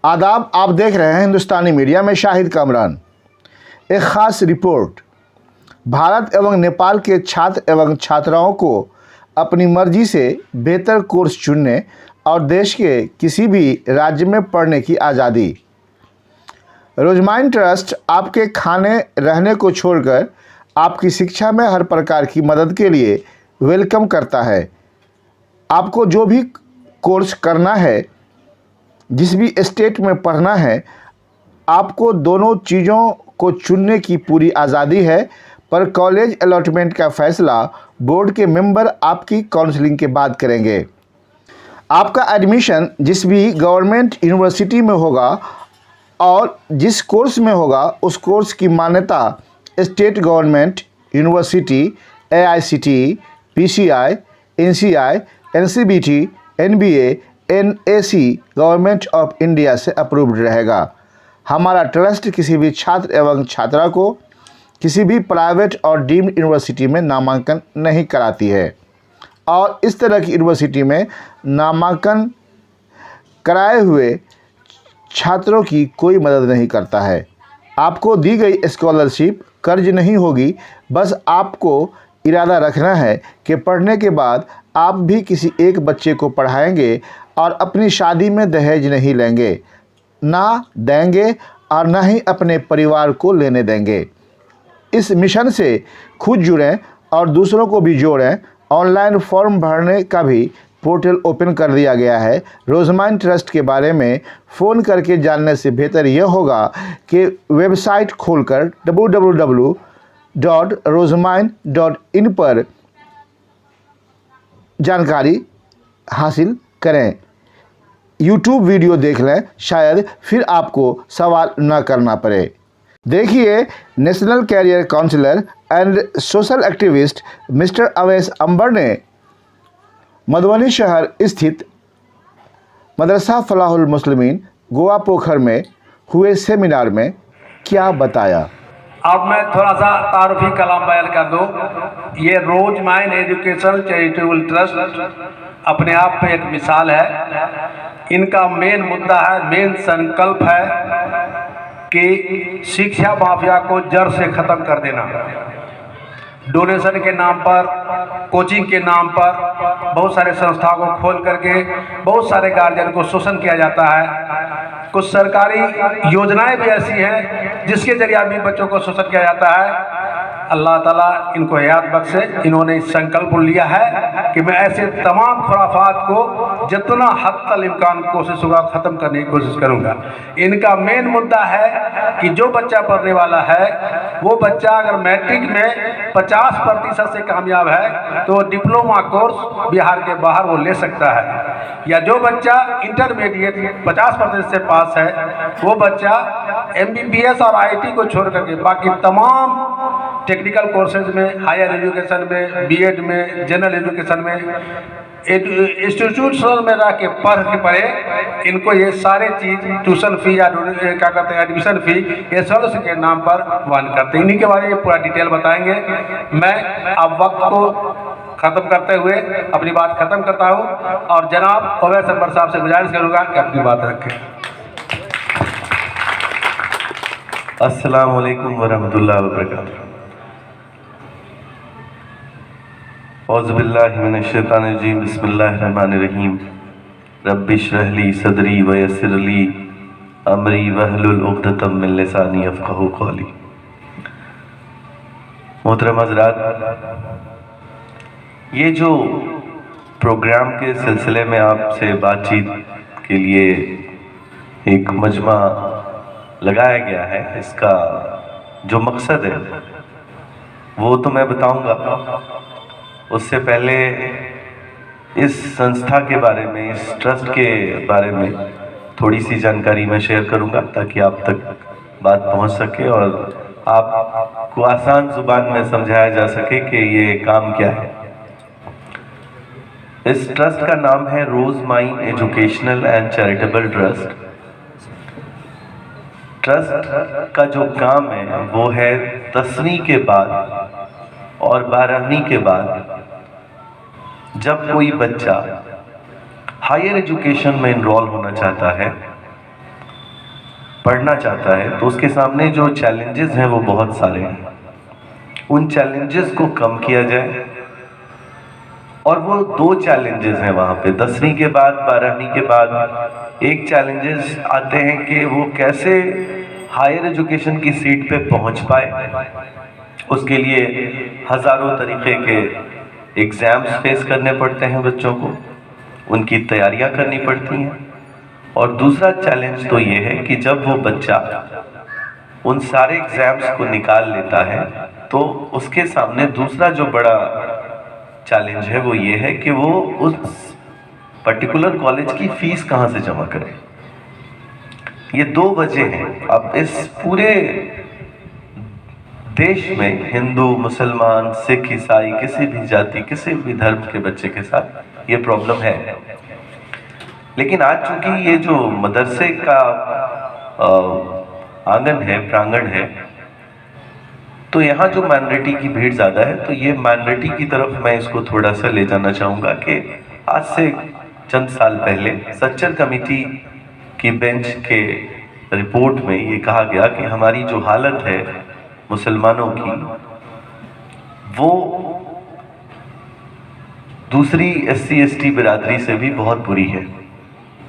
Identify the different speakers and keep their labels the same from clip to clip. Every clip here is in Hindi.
Speaker 1: आदाब, आप देख रहे हैं हिंदुस्तानी मीडिया में शाहिद कामरान। एक ख़ास रिपोर्ट। भारत एवं नेपाल के छात्र एवं छात्राओं को अपनी मर्जी से बेहतर कोर्स चुनने और देश के किसी भी राज्य में पढ़ने की आज़ादी। रोज़माइन ट्रस्ट आपके खाने रहने को छोड़कर आपकी शिक्षा में हर प्रकार की मदद के लिए वेलकम करता है। आपको जो भी कोर्स करना है, जिस भी स्टेट में पढ़ना है, आपको दोनों चीज़ों को चुनने की पूरी आज़ादी है, पर कॉलेज अलॉटमेंट का फ़ैसला बोर्ड के मेंबर आपकी काउंसलिंग के बाद करेंगे। आपका एडमिशन जिस भी गवर्नमेंट यूनिवर्सिटी में होगा और जिस कोर्स में होगा, उस कोर्स की मान्यता state government university, AICTE, PCI, NCI, NCBT, NBA, NAC government of India से अप्रूव्ड रहेगा। हमारा ट्रस्ट किसी भी छात्र एवं छात्रा को किसी भी प्राइवेट और डीम्ड यूनिवर्सिटी में नामांकन नहीं कराती है और इस तरह की यूनिवर्सिटी में नामांकन कराए हुए छात्रों की कोई मदद नहीं करता है। आपको दी गई स्कॉलरशिप कर्ज नहीं होगी, बस आपको इरादा रखना है कि पढ़ने के बाद आप भी किसी एक बच्चे को पढ़ाएंगे और अपनी शादी में दहेज नहीं लेंगे, ना देंगे और ना ही अपने परिवार को लेने देंगे। इस मिशन से खुद जुड़ें और दूसरों को भी जोड़ें। ऑनलाइन फॉर्म भरने का भी पोर्टल ओपन कर दिया गया है। रोज़माइन ट्रस्ट के बारे में फ़ोन करके जानने से बेहतर यह होगा कि वेबसाइट खोलकर www.rosemin.in पर जानकारी हासिल करें। YouTube वीडियो देख लें, शायद फिर आपको सवाल न करना पड़े। देखिए, national career counsellor and social activist mister Awais Ambar ने मधुबनी शहर स्थित मदरसा फलाहुल मुस्लिमीन गोवा पोखर में हुए सेमिनार में क्या बताया।
Speaker 2: अब मैं थोड़ा सा तारुफी कलाम बयान कर दूं। ये रोज़माइन एजुकेशनल चैरिटेबल ट्रस्ट अपने आप पे एक मिसाल है। इनका मेन मुद्दा है, मेन संकल्प है कि शिक्षा माफिया को जड़ से ख़त्म कर देना। डोनेशन के नाम पर, कोचिंग के नाम पर बहुत सारे संस्थाओं को खोल करके बहुत सारे गार्जियन को शोषण किया जाता है। कुछ सरकारी योजनाएं भी ऐसी हैं जिसके जरिए भी बच्चों को शोषण किया जाता है। अल्लाह ताला इनको याद बख्शे। इन्होंने इस संकल्प लिया है कि मैं ऐसे तमाम खुराफात को जितना हद तक इम्कान कोशिश होगा ख़त्म करने की कोशिश करूँगा। इनका मेन मुद्दा है कि जो बच्चा पढ़ने वाला है, वो बच्चा अगर मैट्रिक में 50% से कामयाब है तो डिप्लोमा कोर्स बिहार के बाहर वो ले सकता है, या जो बच्चा इंटरमीडिएट 50% से पास है, वो बच्चा MBBS और IIT को छोड़ करके बाकी तमाम टेक्निकल कोर्सेज में, हायर एजुकेशन में, BEd में, जनरल एजुकेशन में, इंस्टीट्यूशन में रह के पढ़े। इनको ये सारे चीज़ ट्यूशन फी या क्या कहते हैं एडमिशन फी, ये सर्विस के नाम पर वहन करते हैं। इन्हीं के बारे में पूरा डिटेल बताएंगे। मैं अब वक्त को ख़त्म करते हुए अपनी बात ख़त्म करता हूँ और जनाब अवैस अंबर साहब से गुजारिश करूँगा कि अपनी बात रखें।
Speaker 3: अस्सलाम वालेकुम वरहमतुल्लाहि वबरकातुहू। औज़ुबिल्लाहि मिनश्शैतानिर्रजीम, बिस्मिल्लाहिर्रहमानिर्रहीम। रब्बि इश्रह ली सदरी वयस्सिर ली अमरी वहलुल उक़दतम मिन लिसानी यफ़क़हू क़ौली। मोहतरम हज़रात, ये जो प्रोग्राम के सिलसिले में आपसे बातचीत के लिए एक मजमा लगाया गया है, इसका जो मकसद है वो तो मैं बताऊंगा। उससे पहले इस संस्था के बारे में, इस ट्रस्ट के बारे में थोड़ी सी जानकारी मैं शेयर करूंगा ताकि आप तक बात पहुंच सके और आपको आसान ज़ुबान में समझाया जा सके कि ये काम क्या है। इस ट्रस्ट का नाम है Rozmine educational and charitable trust. Trust का जो काम है वो है 10वीं के बाद और 12वीं के बाद जब कोई बच्चा हायर एजुकेशन में इनरोल होना चाहता है पढ़ना चाहता है तो उसके सामने जो चैलेंजेस हैं वो बहुत सारे हैं। उन चैलेंजेस को कम किया जाए। और वो 2 चैलेंजेस हैं वहाँ पे 10वीं के बाद 12वीं के बाद। एक चैलेंजेस आते हैं कि वो कैसे हायर एजुकेशन की सीट पे पहुँच पाए। उसके लिए हज़ारों तरीके के एग्ज़ाम्स फेस करने पड़ते हैं बच्चों को, उनकी तैयारियां करनी पड़ती हैं। और दूसरा चैलेंज तो ये है कि जब वो बच्चा उन सारे एग्ज़ाम्स को निकाल लेता है तो उसके सामने दूसरा जो बड़ा चैलेंज है वो ये है कि वो उस पर्टिकुलर कॉलेज की फीस कहाँ से जमा करे। ये 2 वजह हैं। अब इस पूरे देश में हिंदू, मुसलमान, सिख, ईसाई, किसी भी जाति, किसी भी धर्म के बच्चे के साथ ये प्रॉब्लम है। लेकिन आज चूंकि ये जो मदरसे का आंगन है, प्रांगण है, तो यहाँ जो माइनॉरिटी की भीड़ ज़्यादा है, तो ये माइनॉरिटी की तरफ मैं इसको थोड़ा सा ले जाना चाहूँगा कि आज से चंद साल पहले सच्चर कमेटी की बेंच के रिपोर्ट में ये कहा गया कि हमारी जो हालत है मुसलमानों की, वो दूसरी SC ST बिरादरी से भी बहुत बुरी है।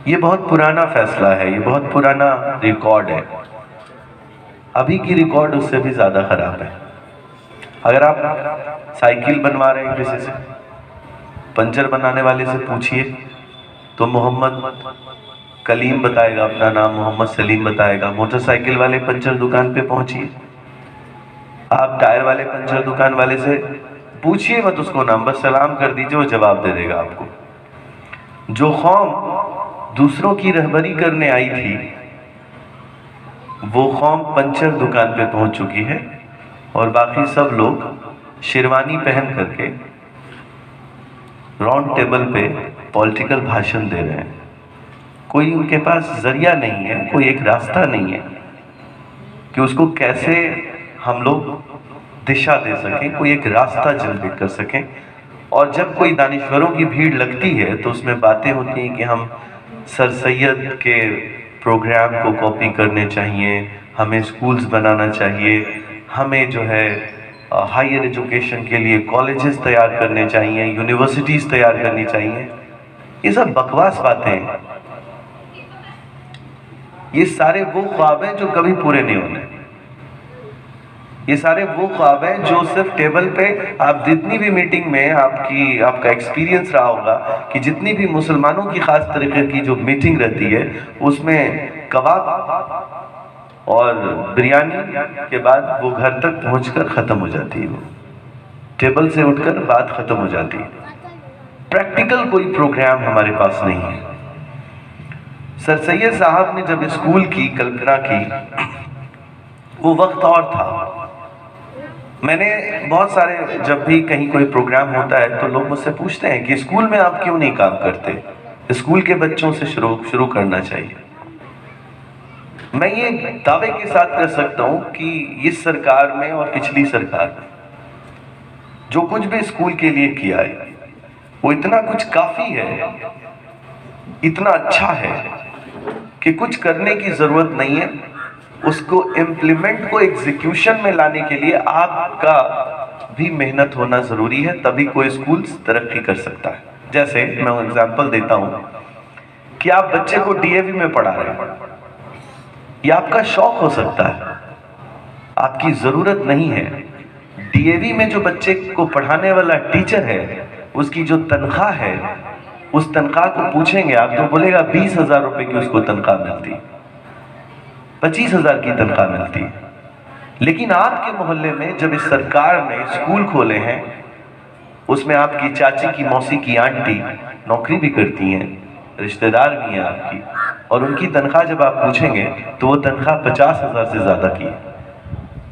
Speaker 3: ये बहुत पुराना फैसला है, ये बहुत पुराना रिकॉर्ड है। अभी की रिकॉर्ड उससे भी ज़्यादा ख़राब है। अगर आप साइकिल बनवा रहे हैं किसी से, पंचर बनाने वाले से पूछिए तो मोहम्मद कलीम बताएगा अपना नाम, मोहम्मद सलीम बताएगा। मोटरसाइकिल वाले पंचर दुकान पे पहुंचिए, आप टायर वाले पंचर दुकान वाले से पूछिए मत उसको नाम, बस सलाम कर दीजिए, वो जवाब दे देगा आपको। जो कौम दूसरों की रहबरी करने आई थी, वो कौम पंचर दुकान पे पहुंच चुकी है और बाकी सब लोग शेरवानी पहन करके राउंड टेबल पे पॉलिटिकल भाषण दे रहे हैं। कोई उनके पास जरिया नहीं है, कोई एक रास्ता नहीं है कि उसको कैसे हम लोग दिशा दे सकें, कोई एक रास्ता जनरेट कर सकें। और जब कोई दानिश्वरों की भीड़ लगती है तो उसमें बातें होती हैं कि हम सर सैयद के प्रोग्राम को कॉपी करने चाहिए, हमें स्कूल्स बनाना चाहिए, हमें जो है हायर एजुकेशन के लिए कॉलेजेस तैयार करने चाहिए, यूनिवर्सिटीज़ तैयार करनी चाहिए। ये सब बकवास बातें हैं। ये सारे वो ख्वाब हैं जो कभी पूरे नहीं होने। ये सारे वो ख्वाब हैं जो सिर्फ टेबल पे, आप जितनी भी मीटिंग में आपका एक्सपीरियंस रहा होगा कि जितनी भी मुसलमानों की ख़ास तरीके की जो मीटिंग रहती है उसमें कबाब और बिरयानी के बाद वो घर तक पहुंचकर ख़त्म हो जाती है। वो टेबल से उठकर बात ख़त्म हो जाती है। प्रैक्टिकल कोई प्रोग्राम हमारे पास नहीं है। सर सैयद साहब ने जब स्कूल की कल्पना की, वो वक्त और था। मैंने बहुत सारे, जब भी कहीं कोई प्रोग्राम होता है तो लोग मुझसे पूछते हैं कि स्कूल में आप क्यों नहीं काम करते, स्कूल के बच्चों से शुरू करना चाहिए। मैं ये दावे के साथ कर सकता हूँ कि इस सरकार में और पिछली सरकार में जो कुछ भी स्कूल के लिए किया है वो इतना कुछ काफ़ी है, इतना अच्छा है कि कुछ करने की ज़रूरत नहीं है। उसको इम्प्लीमेंट को एग्जीक्यूशन में लाने के लिए आपका भी मेहनत होना ज़रूरी है, तभी कोई स्कूल तरक्की कर सकता है। जैसे मैं एग्जांपल देता हूँ कि आप बच्चे को DAV में पढ़ा रहे हैं, ये आपका शौक हो सकता है, आपकी ज़रूरत नहीं है। DAV में जो बच्चे को पढ़ाने वाला टीचर है, उसकी जो तनख्वाह है, उस तनख्वाह को पूछेंगे आप तो बोलेगा 20,000 रुपये की उसको तनख्वाह मिलती, 25,000 की तनख्वाह मिलती है। लेकिन आपके मोहल्ले में जब इस सरकार ने स्कूल खोले हैं, उसमें आपकी चाची की, मौसी की, आंटी नौकरी भी करती हैं, रिश्तेदार भी हैं आपकी, और उनकी तनख्वाह जब आप पूछेंगे तो वो तनख्वाह 50,000 से ज़्यादा की है।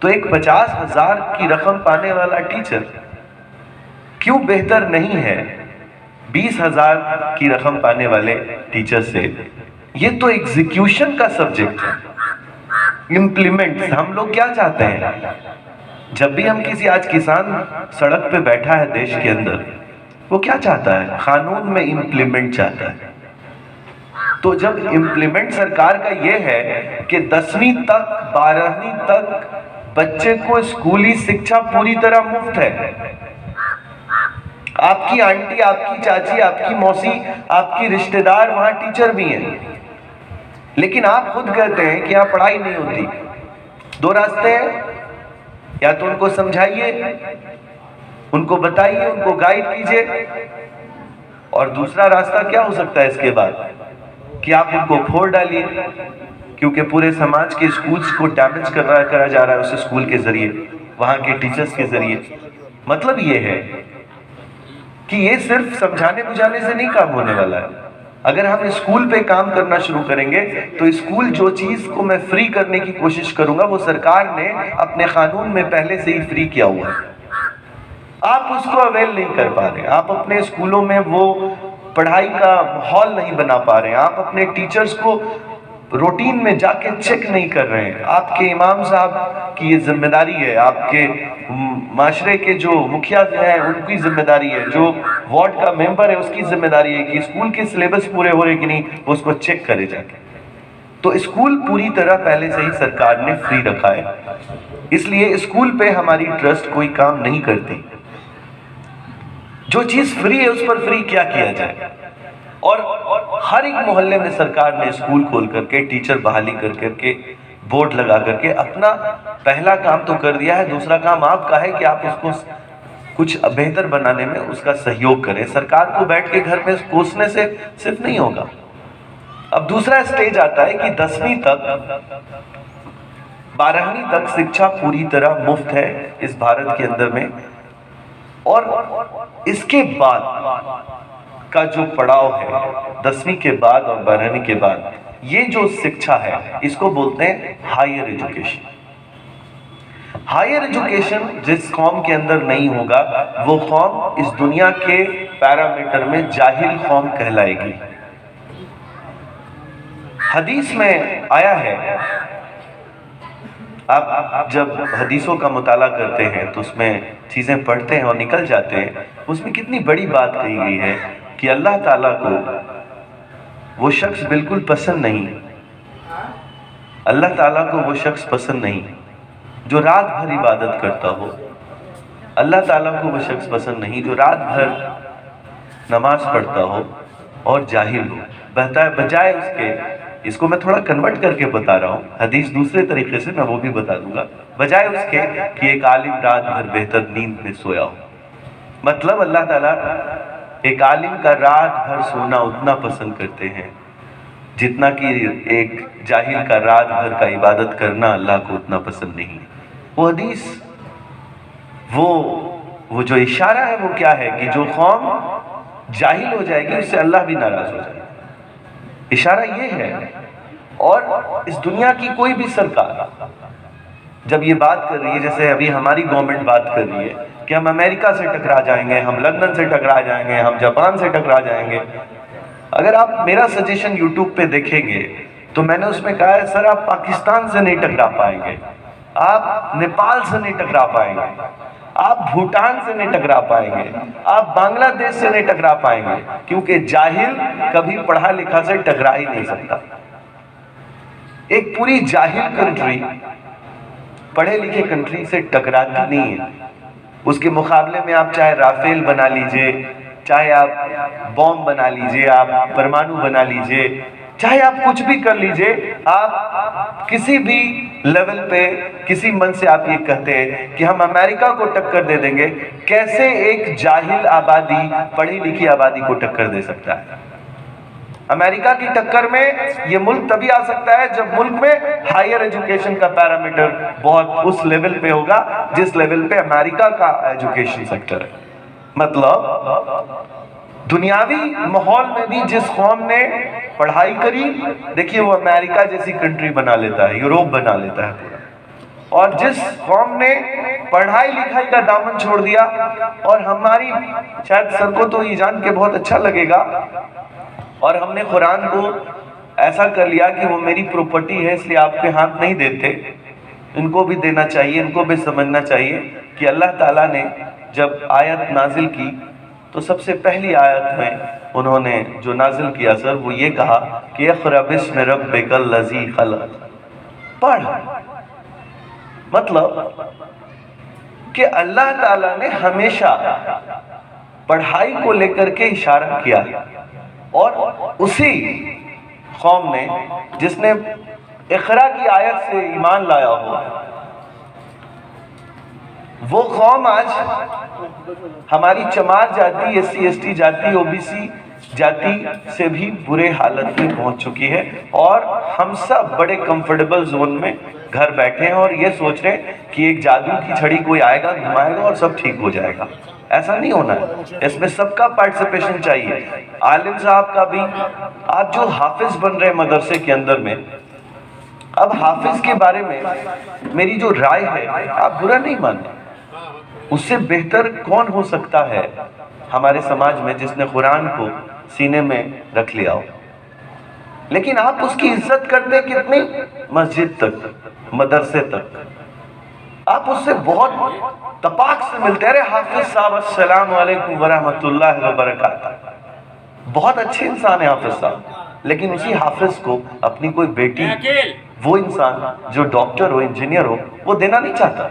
Speaker 3: तो एक 50,000 की रकम पाने वाला टीचर क्यों बेहतर नहीं है 20,000 की रकम पाने वाले टीचर से? ये तो एग्जीक्यूशन का सब्जेक्ट है, इम्प्लीमेंट। हम लोग क्या चाहते हैं? जब भी हम किसी, आज किसान सड़क पे बैठा है देश के अंदर, वो क्या चाहता है? कानून में इम्प्लीमेंट चाहता है। तो जब इम्प्लीमेंट सरकार का ये है कि 10वीं तक 12वीं तक बच्चे को स्कूली शिक्षा पूरी तरह मुफ्त है, आपकी आंटी, आपकी चाची, आपकी मौसी, आपकी रिश्तेदार वहां टीचर भी हैं, लेकिन आप खुद कहते हैं कि यहाँ पढ़ाई नहीं होती। दो रास्ते हैं, या तो उनको समझाइए, उनको बताइए, उनको गाइड कीजिए, और दूसरा रास्ता क्या हो सकता है इसके बाद कि आप उनको फोड़ डालिए, क्योंकि पूरे समाज के स्कूल्स को डैमेज करा जा रहा है उस स्कूल के जरिए, वहां के टीचर्स के जरिए। मतलब ये है कि ये सिर्फ समझाने बुझाने से नहीं काम होने वाला है। अगर हम स्कूल पे काम करना शुरू करेंगे तो स्कूल जो चीज को मैं फ्री करने की कोशिश करूंगा वो सरकार ने अपने कानून में पहले से ही फ्री किया हुआ है, आप उसको अवेल नहीं कर पा रहे, आप अपने स्कूलों में वो पढ़ाई का माहौल नहीं बना पा रहे हैं, आप अपने टीचर्स को रूटीन में जाके चेक नहीं कर रहे हैं। आपके इमाम साहब की ये जिम्मेदारी है, आपके माशरे के जो मुखिया हैं उनकी जिम्मेदारी है, जो वार्ड का मेंबर है उसकी जिम्मेदारी है कि स्कूल के सिलेबस पूरे हो रहे कि नहीं वो उसको चेक करे जाके। तो स्कूल पूरी तरह पहले से ही सरकार ने फ्री रखा है, इसलिए स्कूल पे हमारी ट्रस्ट कोई काम नहीं करती। जो चीज फ्री है उस पर फ्री क्या किया जाए, और हर एक मोहल्ले में सरकार ने स्कूल खोल करके, टीचर बहाली कर करके, बोर्ड लगा करके अपना पहला काम तो कर दिया है। दूसरा काम आपका है कि आप उसको कुछ बेहतर बनाने में उसका सहयोग करें। सरकार को बैठ के घर में कोसने से सिर्फ नहीं होगा। अब दूसरा स्टेज आता है कि 10वीं तक 12वीं तक शिक्षा पूरी तरह मुफ्त है इस भारत के अंदर में, और इसके बाद का जो पड़ाव है 10वीं के बाद और 12वीं के बाद, ये जो शिक्षा है इसको बोलते हैं हायर एजुकेशन। हायर एजुकेशन जिस कौम के अंदर नहीं होगा वो कौम इस दुनिया के पैरामीटर में जाहिल कौम कहलाएगी। हदीस में आया है, आप जब हदीसों का मुताला करते हैं तो उसमें चीज़ें पढ़ते हैं और निकल जाते हैं, उसमें कितनी बड़ी बात कही गई है कि अल्लाह ताला को वो शख्स बिल्कुल पसंद नहीं, अल्लाह ताला को वो शख्स पसंद नहीं जो रात भर इबादत करता हो। अल्लाह ताला को वो शख्स पसंद नहीं जो रात भर नमाज पढ़ता हो और जाहिल हो। बजाय उसके, इसको मैं थोड़ा कन्वर्ट करके बता रहा हूँ, हदीस दूसरे तरीके से मैं वो भी बता दूंगा, बजाय उसके कि एक आलिम रात भर बेहतर नींद में सोया हो। मतलब अल्लाह ताला एक आलिम का रात भर सोना उतना पसंद करते हैं जितना कि एक जाहिल का रात भर का इबादत करना अल्लाह को उतना पसंद नहीं। वो हदीस, वो जो इशारा है वो क्या है कि जो कौम जाहिल हो जाएगी उससे अल्लाह भी नाराज हो जाएगा। इशारा ये है। और इस दुनिया की कोई भी सरकार जब ये बात कर रही है, जैसे अभी हमारी गवर्नमेंट बात कर रही है कि हम अमेरिका से टकरा जाएंगे, हम लंदन से टकरा जाएंगे, हम जापान से टकरा जाएंगे। अगर आप मेरा सजेशन यूट्यूब पे देखेंगे तो मैंने उसमें कहा है सर आप पाकिस्तान से नहीं टकरा पाएंगे, आप नेपाल से नहीं टकरा पाएंगे, आप भूटान से नहीं टकरा पाएंगे, आप बांग्लादेश से नहीं टकरा पाएंगे, क्योंकि जाहिल कभी पढ़ा लिखा से टकरा ही नहीं सकता। एक पूरी जाहिल कंट्री पढ़े लिखे कंट्री से टकराती नहीं है। उसके मुकाबले में आप चाहे राफेल बना लीजिए, चाहे आप बॉम्ब बना लीजिए, आप परमाणु बना लीजिए, चाहे आप कुछ भी कर लीजिए, आप किसी भी लेवल पे किसी मन से आप ये कहते हैं कि हम अमेरिका को टक्कर दे देंगे, कैसे एक जाहिल आबादी पढ़ी लिखी आबादी को टक्कर दे सकता है? अमेरिका की टक्कर में ये मुल्क तभी आ सकता है जब मुल्क में हायर एजुकेशन का पैरामीटर बहुत उस लेवल पे होगा जिस लेवल पे अमेरिका का एजुकेशन सेक्टर है। मतलब दुनियावी माहौल में भी जिस कौम ने पढ़ाई करी, देखिए वो अमेरिका जैसी कंट्री बना लेता है, यूरोप बना लेता है पूरा। और जिस कौम ने पढ़ाई लिखाई का दामन छोड़ दिया, और हमारी शायद सर को तो ये जान के बहुत अच्छा लगेगा, और हमने कुरान को ऐसा कर लिया कि वो मेरी प्रॉपर्टी है इसलिए आपके हाथ नहीं देते। इनको भी देना चाहिए, इनको भी समझना चाहिए कि अल्लाह ताला ने जब आयत नाजिल की तो सबसे पहली आयत में उन्होंने जो नाजिल किया सर, वो ये कहा कि इक़रा बिस्मि रब्बिकल लज़ी खलक़, पढ़। मतलब कि अल्लाह ताला ने हमेशा पढ़ाई को लेकर के इशारा किया, और उसी कौम ने जिसने इक़रा की आयत से ईमान लाया हो, वो कौम आज हमारी चमार जाति, SC ST जाति, OBC जाति से भी बुरे हालत में पहुंच चुकी है, और हम सब बड़े कंफर्टेबल जोन में घर बैठे हैं और ये सोच रहे हैं कि एक जादू की छड़ी कोई आएगा, घुमाएगा और सब ठीक हो जाएगा। ऐसा नहीं होना है, इसमें सबका पार्टिसिपेशन चाहिए, आलिम साहब का भी। आप जो हाफिज बन रहे हैं मदरसे के अंदर में, अब हाफिज के बारे में मेरी जो राय है, आप बुरा नहीं मानते, उससे बेहतर कौन हो सकता है हमारे समाज में जिसने कुरान को सीने में रख लिया हो। लेकिन आप उसकी इज्जत करते कितनी, मस्जिद तक, मदरसे तक, आप उससे बहुत तपाक से मिलते हैं। अरे हाफिज साहब अस्सलाम वालेकुम वरहमतुल्लाहि वबरकातुहू, बहुत अच्छे इंसान है हाफिज साहब, लेकिन उसी हाफिज को अपनी कोई बेटी, वो इंसान जो डॉक्टर हो, इंजीनियर हो, वो देना नहीं चाहता।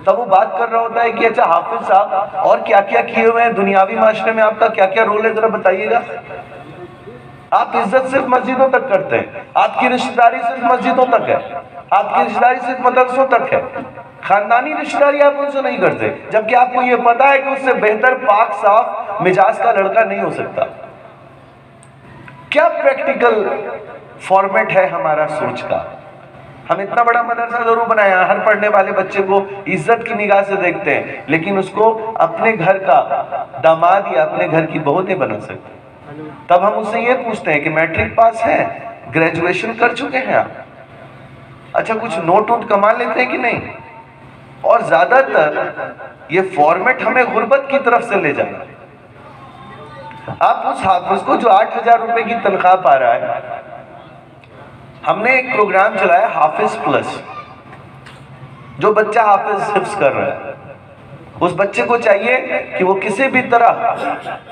Speaker 3: तब वो बात कर रहा होता है कि अच्छा हाफिज साहब और क्या क्या किए हुए हैं दुनियावी माशरे में, आपका क्या क्या रोल है, जरा बताइएगा। आप इज्जत सिर्फ मस्जिदों तक करते हैं, आपकी रिश्तेदारी सिर्फ मस्जिदों तक है, आपकी रिश्तेदारी सिर्फ मदरसों तक है, खानदानी रिश्तेदारी आप उनसे नहीं करते, जबकि आपको ये पता है कि उससे बेहतर पाक साफ मिजाज का लड़का नहीं हो सकता। क्या प्रैक्टिकल फॉर्मेट है हमारा सोच का। हम इतना बड़ा मदरसा जरूर बनाया, हर पढ़ने वाले बच्चे को इज्जत की निगाह से देखते हैं, लेकिन उसको अपने घर का दामाद या अपने घर की बहू नहीं बना सकते। तब हम उससे ये पूछते हैं कि मैट्रिक पास है, ग्रेजुएशन कर चुके हैं आप, अच्छा कुछ नोट वोट कमा लेते हैं कि नहीं। और ज्यादातर ये फॉर्मेट हमें गुर्बत की तरफ से ले जाए। आप उस हाफिज को जो 8,000 रुपए की तनख्वाह पा रहा है, हमने एक प्रोग्राम चलाया हाफिज प्लस, जो बच्चा हाफिज हिफ्ज कर रहा है, उस बच्चे को चाहिए कि वो किसी भी तरह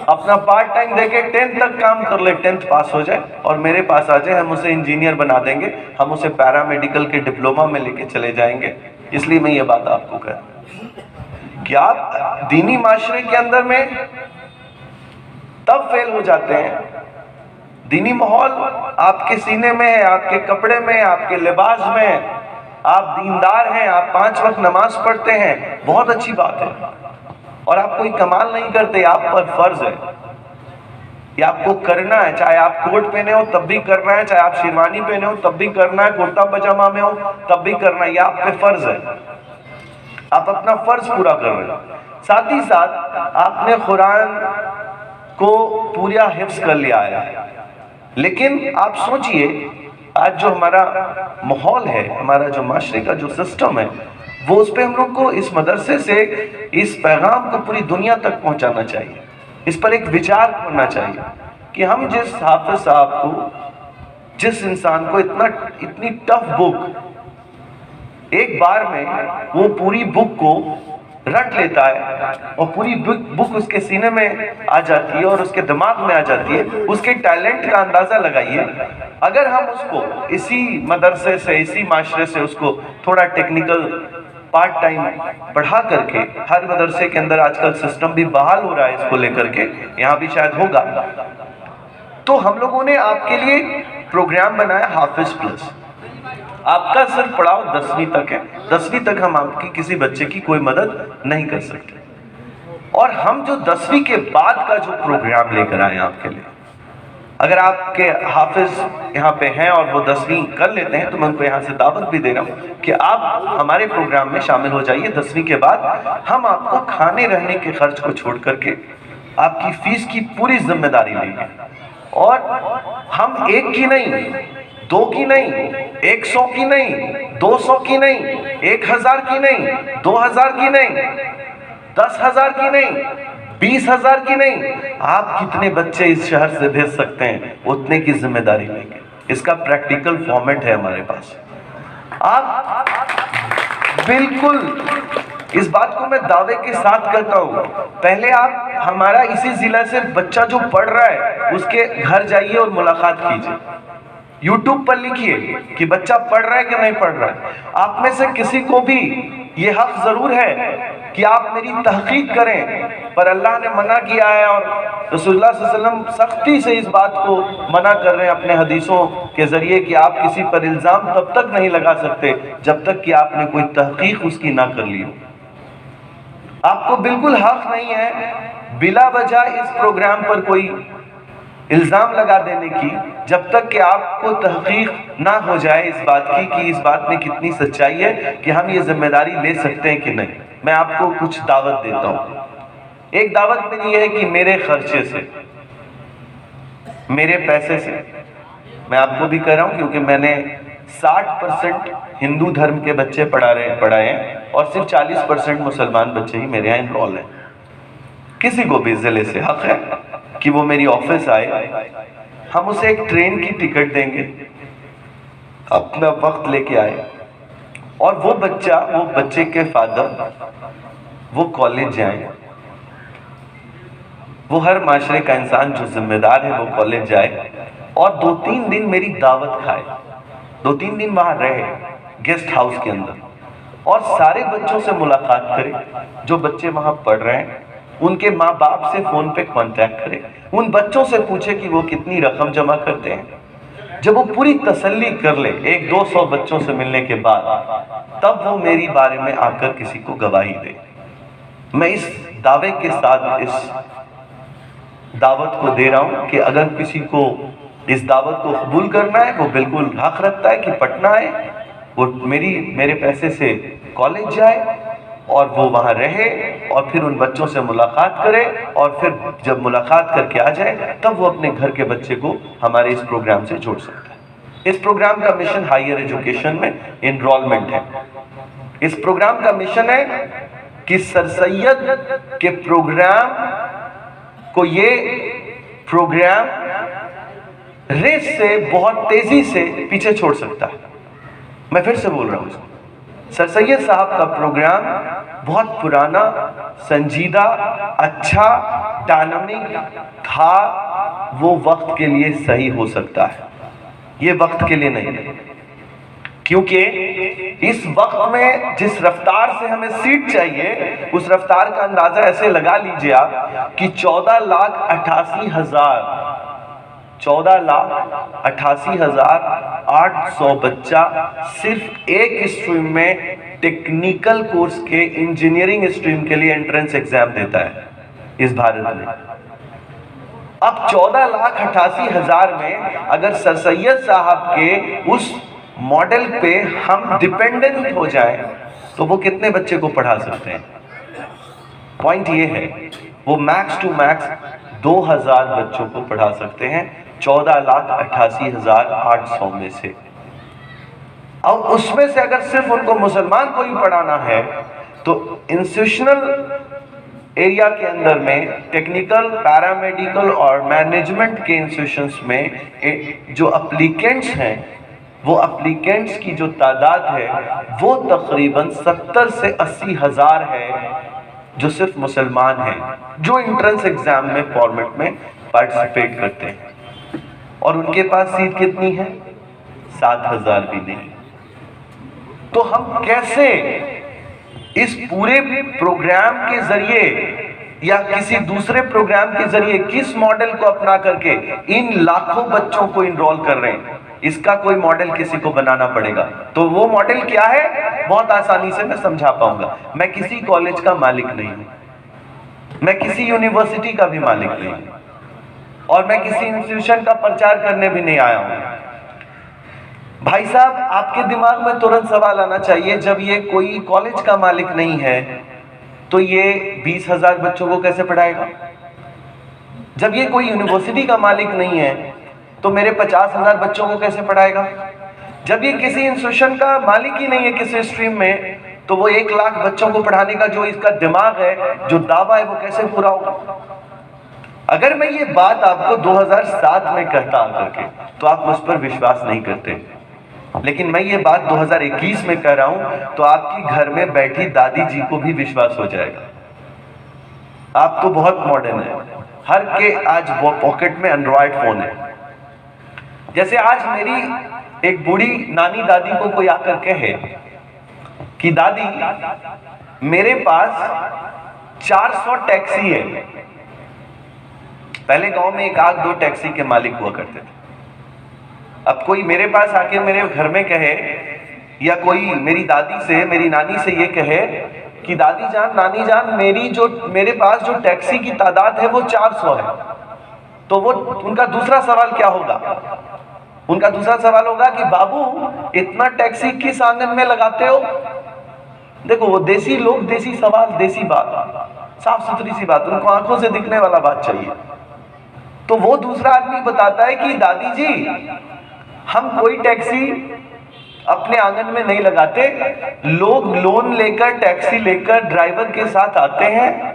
Speaker 3: अपना पार्ट टाइम देके 10th तक काम कर ले, 10th पास हो जाए और मेरे पास आ जाए, हम उसे इंजीनियर बना देंगे, हम उसे पैरामेडिकल के डिप्लोमा में लेके चले जाएंगे। इसलिए मैं ये बात आपको कह रहा हूं कि आप दीनी माशरे के अंदर में तब फेल हो जाते हैं, दीनी माहौल आपके सीने में है, आपके कपड़े में, आपके लिबास में, आप दीनदार हैं, आप 5 वक्त नमाज पढ़ते हैं, बहुत अच्छी बात है, और आप कोई कमाल नहीं करते, आप पर फर्ज है, ये आपको करना है, चाहे आप कोट पहने हो तब भी करना है, चाहे आप शेरवानी पहने हो तब भी करना है, कुर्ता पजामा में हो तब भी करना है, ये आप पे फर्ज है, आप अपना फर्ज पूरा कर रहे हो। साथ ही साथ आपने कुरान को पूरा हिफ्ज कर लिया है, लेकिन आप सोचिए आज जो हमारा माहौल है, हमारा जो माशरे का जो सिस्टम है, वो उस पर हम लोग को इस मदरसे से इस पैगाम को पूरी दुनिया तक पहुंचाना चाहिए, इस पर एक विचार करना चाहिए कि हम जिस हाफिज साहब को, जिस इंसान को इतनी टफ बुक, एक बार में वो पूरी बुक को रट लेता है और पूरी बुक उसके सीने में आ जाती है और उसके दिमाग में आ जाती है, उसके टैलेंट का अंदाजा लगाइए। अगर हम उसको इसी मदरसे से, इसी माशरे से उसको थोड़ा टेक्निकल पार्ट टाइम बढ़ा करके, हर मदरसे के अंदर आजकल सिस्टम भी बहाल हो रहा है इसको लेकर के, यहाँ भी शायद होगा, तो हम लोगों ने आपके लिए प्रोग्राम बनाया हाफिज प्लस। आपका सिर्फ पड़ाव 10वीं तक है, 10वीं तक हम आपकी किसी बच्चे की कोई मदद नहीं कर सकते, और हम जो 10वीं के बाद का जो प्रोग्राम लेकर आए आपके लिए, अगर आपके हाफिज यहाँ पे हैं और वो 10वीं कर लेते हैं तो मैं उनको यहाँ से दावत भी दे रहा हूँ कि आप हमारे प्रोग्राम में शामिल हो जाइए। 10वीं के बाद हम आपको खाने रहने के खर्च को छोड़ करके आपकी फीस की पूरी जिम्मेदारी लेंगे, और हम एक की नहीं, 2 की नहीं, 100 की नहीं, 200 की नहीं, 1000 की नहीं, 2000 की नहीं, 10,000 की नहीं, 20,000 की नहीं, आप कितने बच्चे इस शहर से भेज सकते हैं उतने की जिम्मेदारी लेंगे। इसका प्रैक्टिकल फॉर्मेट है हमारे पास। आप बिल्कुल, इस बात को मैं दावे के साथ कहता हूं, पहले आप हमारा इसी जिला से बच्चा जो पढ़ रहा है उसके घर जाइए और मुलाकात कीजिए, YouTube पर लिखिए कि बच्चा पढ़ रहा है कि नहीं पढ़ रहा है। आप में से किसी को भी ये हक जरूर है कि आप मेरी तहकीक करें, पर अल्लाह ने मना किया है और रसूलुल्लाह सल्लल्लाहु अलैहि वसल्लम सख्ती से इस बात को मना कर रहे हैं अपने हदीसों के जरिए कि आप किसी पर इल्ज़ाम तब तक नहीं लगा सकते जब तक कि आपने कोई तहकीक उसकी ना कर ली हो। आपको बिल्कुल हक नहीं है बिला वजह इस प्रोग्राम पर कोई इल्ज़ाम लगा देने की जब तक कि आपको तहकीक ना हो जाए इस बात की कि इस बात में कितनी सच्चाई है कि हम ये जिम्मेदारी ले सकते हैं कि नहीं। मैं आपको कुछ दावत देता हूँ। एक दावत मेरी है कि मेरे खर्चे से, मेरे पैसे से, मैं आपको भी कह रहा हूँ क्योंकि मैंने 60% हिंदू धर्म के बच्चे पढ़ाए हैं और सिर्फ 40% मुसलमान बच्चे ही मेरे यहाँ इनरोल हैं। किसी को भी ज़िले से हक है कि वो मेरी ऑफिस आए, हम उसे एक ट्रेन की टिकट देंगे, अपना वक्त लेके आए और वो बच्चे के फादर वो कॉलेज जाए, वो हर माशरे का इंसान जो जिम्मेदार है वो कॉलेज जाए और 2-3 दिन मेरी दावत खाए, 2-3 दिन वहां रहे गेस्ट हाउस के अंदर और सारे बच्चों से मुलाकात करे जो बच्चे वहां पढ़ रहे हैं, उनके माँ बाप से फोन पे कांटेक्ट करे, उन बच्चों से पूछे कि वो कितनी रकम जमा करते हैं। जब वो पूरी तसल्ली कर ले 100-200 बच्चों से मिलने के बाद, तब वो मेरी बारे में आकर किसी को गवाही दे। मैं इस दावे के साथ इस दावत को दे रहा हूं कि अगर किसी को इस दावत को कबूल करना है, वो बिल्कुल हक रखता है कि पटना आए, वो मेरे पैसे से कॉलेज जाए और वो वहाँ रहे और फिर उन बच्चों से मुलाकात करे और फिर जब मुलाकात करके आ जाए तब वो अपने घर के बच्चे को हमारे इस प्रोग्राम से जोड़ सकता है। इस प्रोग्राम का मिशन हायर एजुकेशन में एनरोलमेंट है। इस प्रोग्राम का मिशन है कि सर सैयद के प्रोग्राम को ये प्रोग्राम रेस से बहुत तेजी से पीछे छोड़ सकता है। मैं फिर से बोल रहा हूँ, सर सैयद साहब का प्रोग्राम बहुत पुराना, संजीदा, अच्छा, डायनामिक था, वो वक्त के लिए सही हो सकता है, ये वक्त के लिए नहीं है। क्योंकि इस वक्त में जिस रफ्तार से हमें सीट चाहिए उस रफ्तार का अंदाजा ऐसे लगा लीजिए आप कि 14,88,800 बच्चा सिर्फ एक स्ट्रीम में टेक्निकल कोर्स के इंजीनियरिंग स्ट्रीम के लिए एंट्रेंस एग्जाम देता है इस भारत में। अब 14,88,000 में अगर सर सैयद साहब के उस मॉडल पे हम डिपेंडेंट हो जाएं तो वो कितने बच्चे को पढ़ा सकते हैं। पॉइंट ये है, वो मैक्स टू मैक्स 2,000 बच्चों को पढ़ा सकते हैं 14,88,800 में से। और उसमें से अगर सिर्फ उनको मुसलमान को ही पढ़ाना है तो इंस्टीट्यूशनल एरिया के अंदर में टेक्निकल, पैरामेडिकल और मैनेजमेंट के इंस्टीट्यूशंस में जो एप्लीकेंट्स हैं, वो एप्लीकेंट्स की जो तादाद है वो तकरीबन 70 से 80 हज़ार है जो सिर्फ मुसलमान हैं जो एंट्रेंस एग्जाम में फॉर्मेट में पार्टिसिपेट करते हैं। और उनके पास सीट कितनी है? 7,000 भी नहीं। तो हम कैसे इस पूरे प्रोग्राम के जरिए या किसी दूसरे प्रोग्राम के जरिए किस मॉडल को अपना करके इन लाखों बच्चों को इनरोल कर रहे हैं, इसका कोई मॉडल किसी को बनाना पड़ेगा। तो वो मॉडल क्या है, बहुत आसानी से मैं समझा पाऊंगा। मैं किसी कॉलेज का मालिक नहीं हूं, मैं किसी यूनिवर्सिटी का भी मालिक नहीं हूं और मैं किसी इंस्टीट्यूशन का प्रचार करने भी नहीं आया हूं। भाई साहब, आपके दिमाग में तुरंत सवाल आना चाहिए, जब ये कोई कॉलेज का मालिक नहीं है तो ये 20,000 बच्चों को कैसे पढ़ाएगा? जब ये कोई यूनिवर्सिटी का मालिक नहीं है तो मेरे 50,000 बच्चों को कैसे पढ़ाएगा? जब ये किसी इंस्टीट्यूशन का मालिक ही नहीं है किसी स्ट्रीम में, तो वो 1 लाख बच्चों को पढ़ाने का जो इसका दिमाग है, जो दावा है, वो कैसे पूरा होगा? अगर मैं ये बात आपको 2007 में कहता करके तो आप मुझ पर विश्वास नहीं करते, लेकिन मैं ये बात 2021 में कह रहा हूं तो आपकी घर में बैठी दादी जी को भी विश्वास हो जाएगा। आप तो बहुत मॉडर्न है, हर के आज वो पॉकेट में एंड्रॉयड फोन है। जैसे आज मेरी एक बूढ़ी नानी दादी को कोई आकर कहे कि दादी मेरे पास 400 टैक्सी है। पहले गांव में एक आध दो टैक्सी के मालिक हुआ करते थे। अब कोई मेरे पास आके मेरे घर में कहे, या कोई मेरी दादी से, मेरी नानी से ये कहे कि दादी जान, नानी जान, मेरे पास जो टैक्सी की तादाद है वो 400 है, तो वो उनका दूसरा सवाल क्या होगा? उनका दूसरा सवाल होगा कि बाबू इतना टैक्सी किस आंगन में लगाते हो? देखो, वो देसी लोग, देसी सवाल, देसी बात, साफ सुथरी सी बात, उनको आंखों से दिखने वाला बात चाहिए। तो वो दूसरा आदमी बताता है कि दादी जी, हम कोई टैक्सी अपने आंगन में नहीं लगाते, लोग लोन लेकर, टैक्सी लेकर ड्राइवर के साथ आते हैं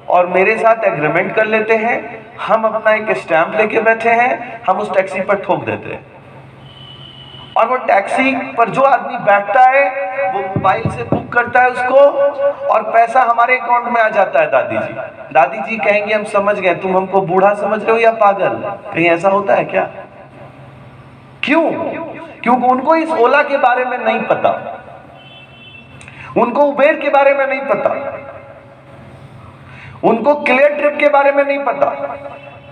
Speaker 3: और मेरे साथ एग्रीमेंट कर लेते हैं, हम अपना एक स्टैंप लेके बैठे हैं, हम उस टैक्सी पर ठोक देते हैं, और वो टैक्सी पर जो आदमी बैठता है वो मोबाइल से बुक करता है उसको, और पैसा हमारे अकाउंट में आ जाता है। दादी जी कहेंगे हम समझ गए, तुम हमको बूढ़ा समझ रहे हो या पागल? कहीं ऐसा होता है क्या? क्यों? क्योंकि उनको इस ओला के बारे में नहीं पता, उनको उबेर के बारे में नहीं पता, उनको क्लियर ट्रिप के बारे में नहीं पता।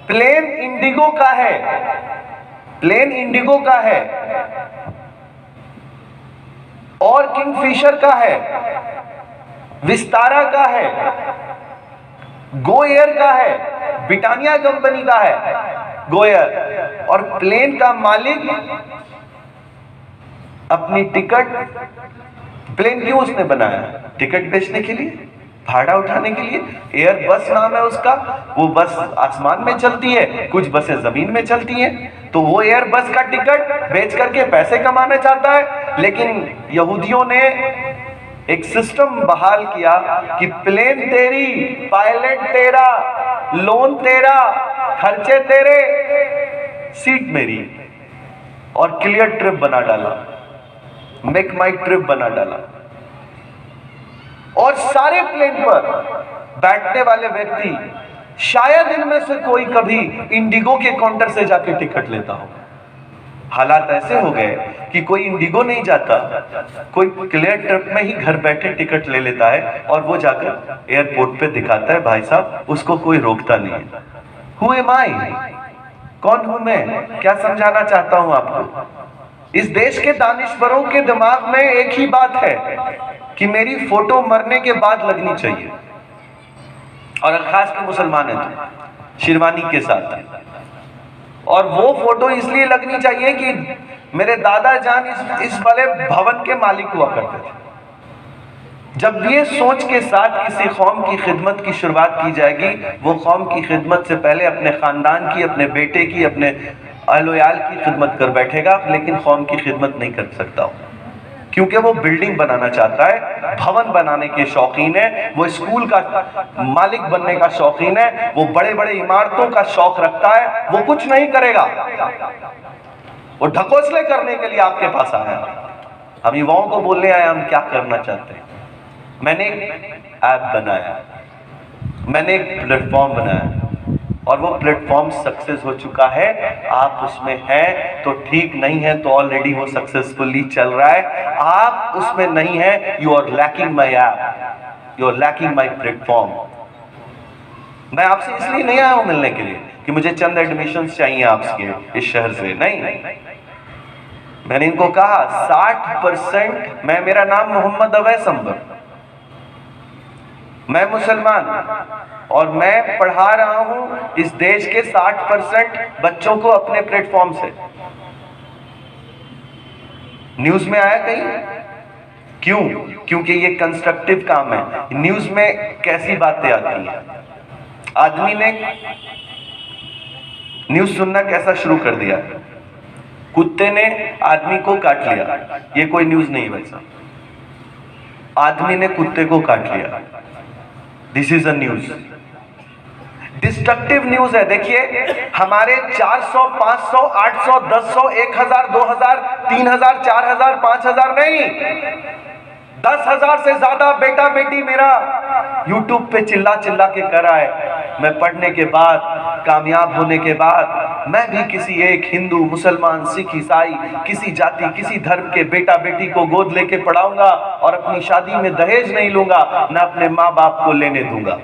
Speaker 3: प्लेन इंडिगो का है, प्लेन इंडिगो का है, और किंगफिशर का है, विस्तारा का है, गो एयर का है, ब्रिटानिया कंपनी का है गो एयर। और प्लेन का मालिक अपनी टिकट, प्लेन क्यों उसने बनाया? टिकट बेचने के लिए, भाड़ा उठाने के लिए। एयर बस नाम है उसका, वो बस आसमान में चलती है, कुछ बसें जमीन में चलती हैं, तो वो एयर बस का टिकट बेच करके पैसे कमाना चाहता है। लेकिन यहूदियों ने एक सिस्टम बहाल किया कि प्लेन तेरी, पायलट तेरा, लोन तेरा, खर्चे तेरे, सीट मेरी, और क्लियर ट्रिप बना डाला, मेक माई ट्रिप बना डाला। और सारे प्लेन पर बैठने वाले व्यक्ति, शायद इनमें से कोई कभी इंडिगो के काउंटर से जाके टिकट लेता हो। हालात ऐसे हो गए कि कोई इंडिगो नहीं जाता, कोई क्लियर ट्रिप में ही घर बैठे टिकट ले लेता है, और वो जाकर एयरपोर्ट पे दिखाता है, भाई साहब, उसको कोई रोकता नहीं है। हु एम आई? कौन हूं मैं? क्या समझाना चाहता हूं आपको? इस देश के दानिश्वरों के दिमाग में एक ही बात है कि मेरी फोटो मरने के बाद लगनी चाहिए, और खास के मुसलमान है तो शेरवानी के साथ। और वो फोटो इसलिए लगनी चाहिए कि मेरे दादा जान इस वाले भवन के मालिक हुआ करते थे। जब ये सोच के साथ किसी कौम की खिदमत की शुरुआत की जाएगी, वो कौम की खिदमत से पहले अपने खानदान की, अपने बेटे की, अपने अहलोयाल की खिदमत कर बैठेगा, लेकिन कौम की खिदमत नहीं कर सकता हो, क्योंकि वो बिल्डिंग बनाना चाहता है, भवन बनाने के शौकीन है, वो स्कूल का मालिक बनने का शौकीन है, वो बड़े बड़े इमारतों का शौक रखता है। वो कुछ नहीं करेगा, वो ढकोसले करने के लिए आपके पास आया है। हम युवाओं को बोलने आए हम क्या करना चाहते हैं। मैंने एक ऐप बनाया, मैंने एक प्लेटफॉर्म बनाया, और वो प्लेटफॉर्म सक्सेस हो चुका है। आप उसमें हैं तो ठीक, नहीं है तो ऑलरेडी वो सक्सेसफुली चल रहा है। आप उसमें नहीं है, you are lacking my app, you are lacking my platform. मैं आपसे इसलिए नहीं आया हूं मिलने के लिए कि मुझे चंद एडमिशन चाहिए आपके इस शहर से, नहीं। मैंने इनको कहा 60%, मेरा नाम मोहम्मद अवैस अंबर, मैं मुसलमान, और मैं पढ़ा रहा हूं इस देश के 60% बच्चों को अपने प्लेटफॉर्म से। न्यूज में आया कहीं? क्यों? क्योंकि ये कंस्ट्रक्टिव काम है। न्यूज में कैसी बातें आती हैं? आदमी ने न्यूज सुनना कैसा शुरू कर दिया, कुत्ते ने आदमी को काट लिया, ये कोई न्यूज नहीं वैसा, आदमी ने कुत्ते को काट लिया, this is a news. Destructive news है। देखिए, हमारे 400, 500, 800, 1000, 1000, 2000, 3000, 4000, 5000 नहीं, 10,000 से ज्यादा बेटा बेटी मेरा YouTube पे चिल्ला चिल्ला के कर रहा है। मैं पढ़ने के बाद, कामयाब होने के बाद मैं भी किसी एक हिंदू, मुसलमान, सिख, ईसाई, किसी जाति, किसी धर्म के बेटा बेटी को गोद लेके पढ़ाऊंगा और अपनी शादी में दहेज नहीं लूंगा, ना अपने माँ बाप को लेने दूंगा।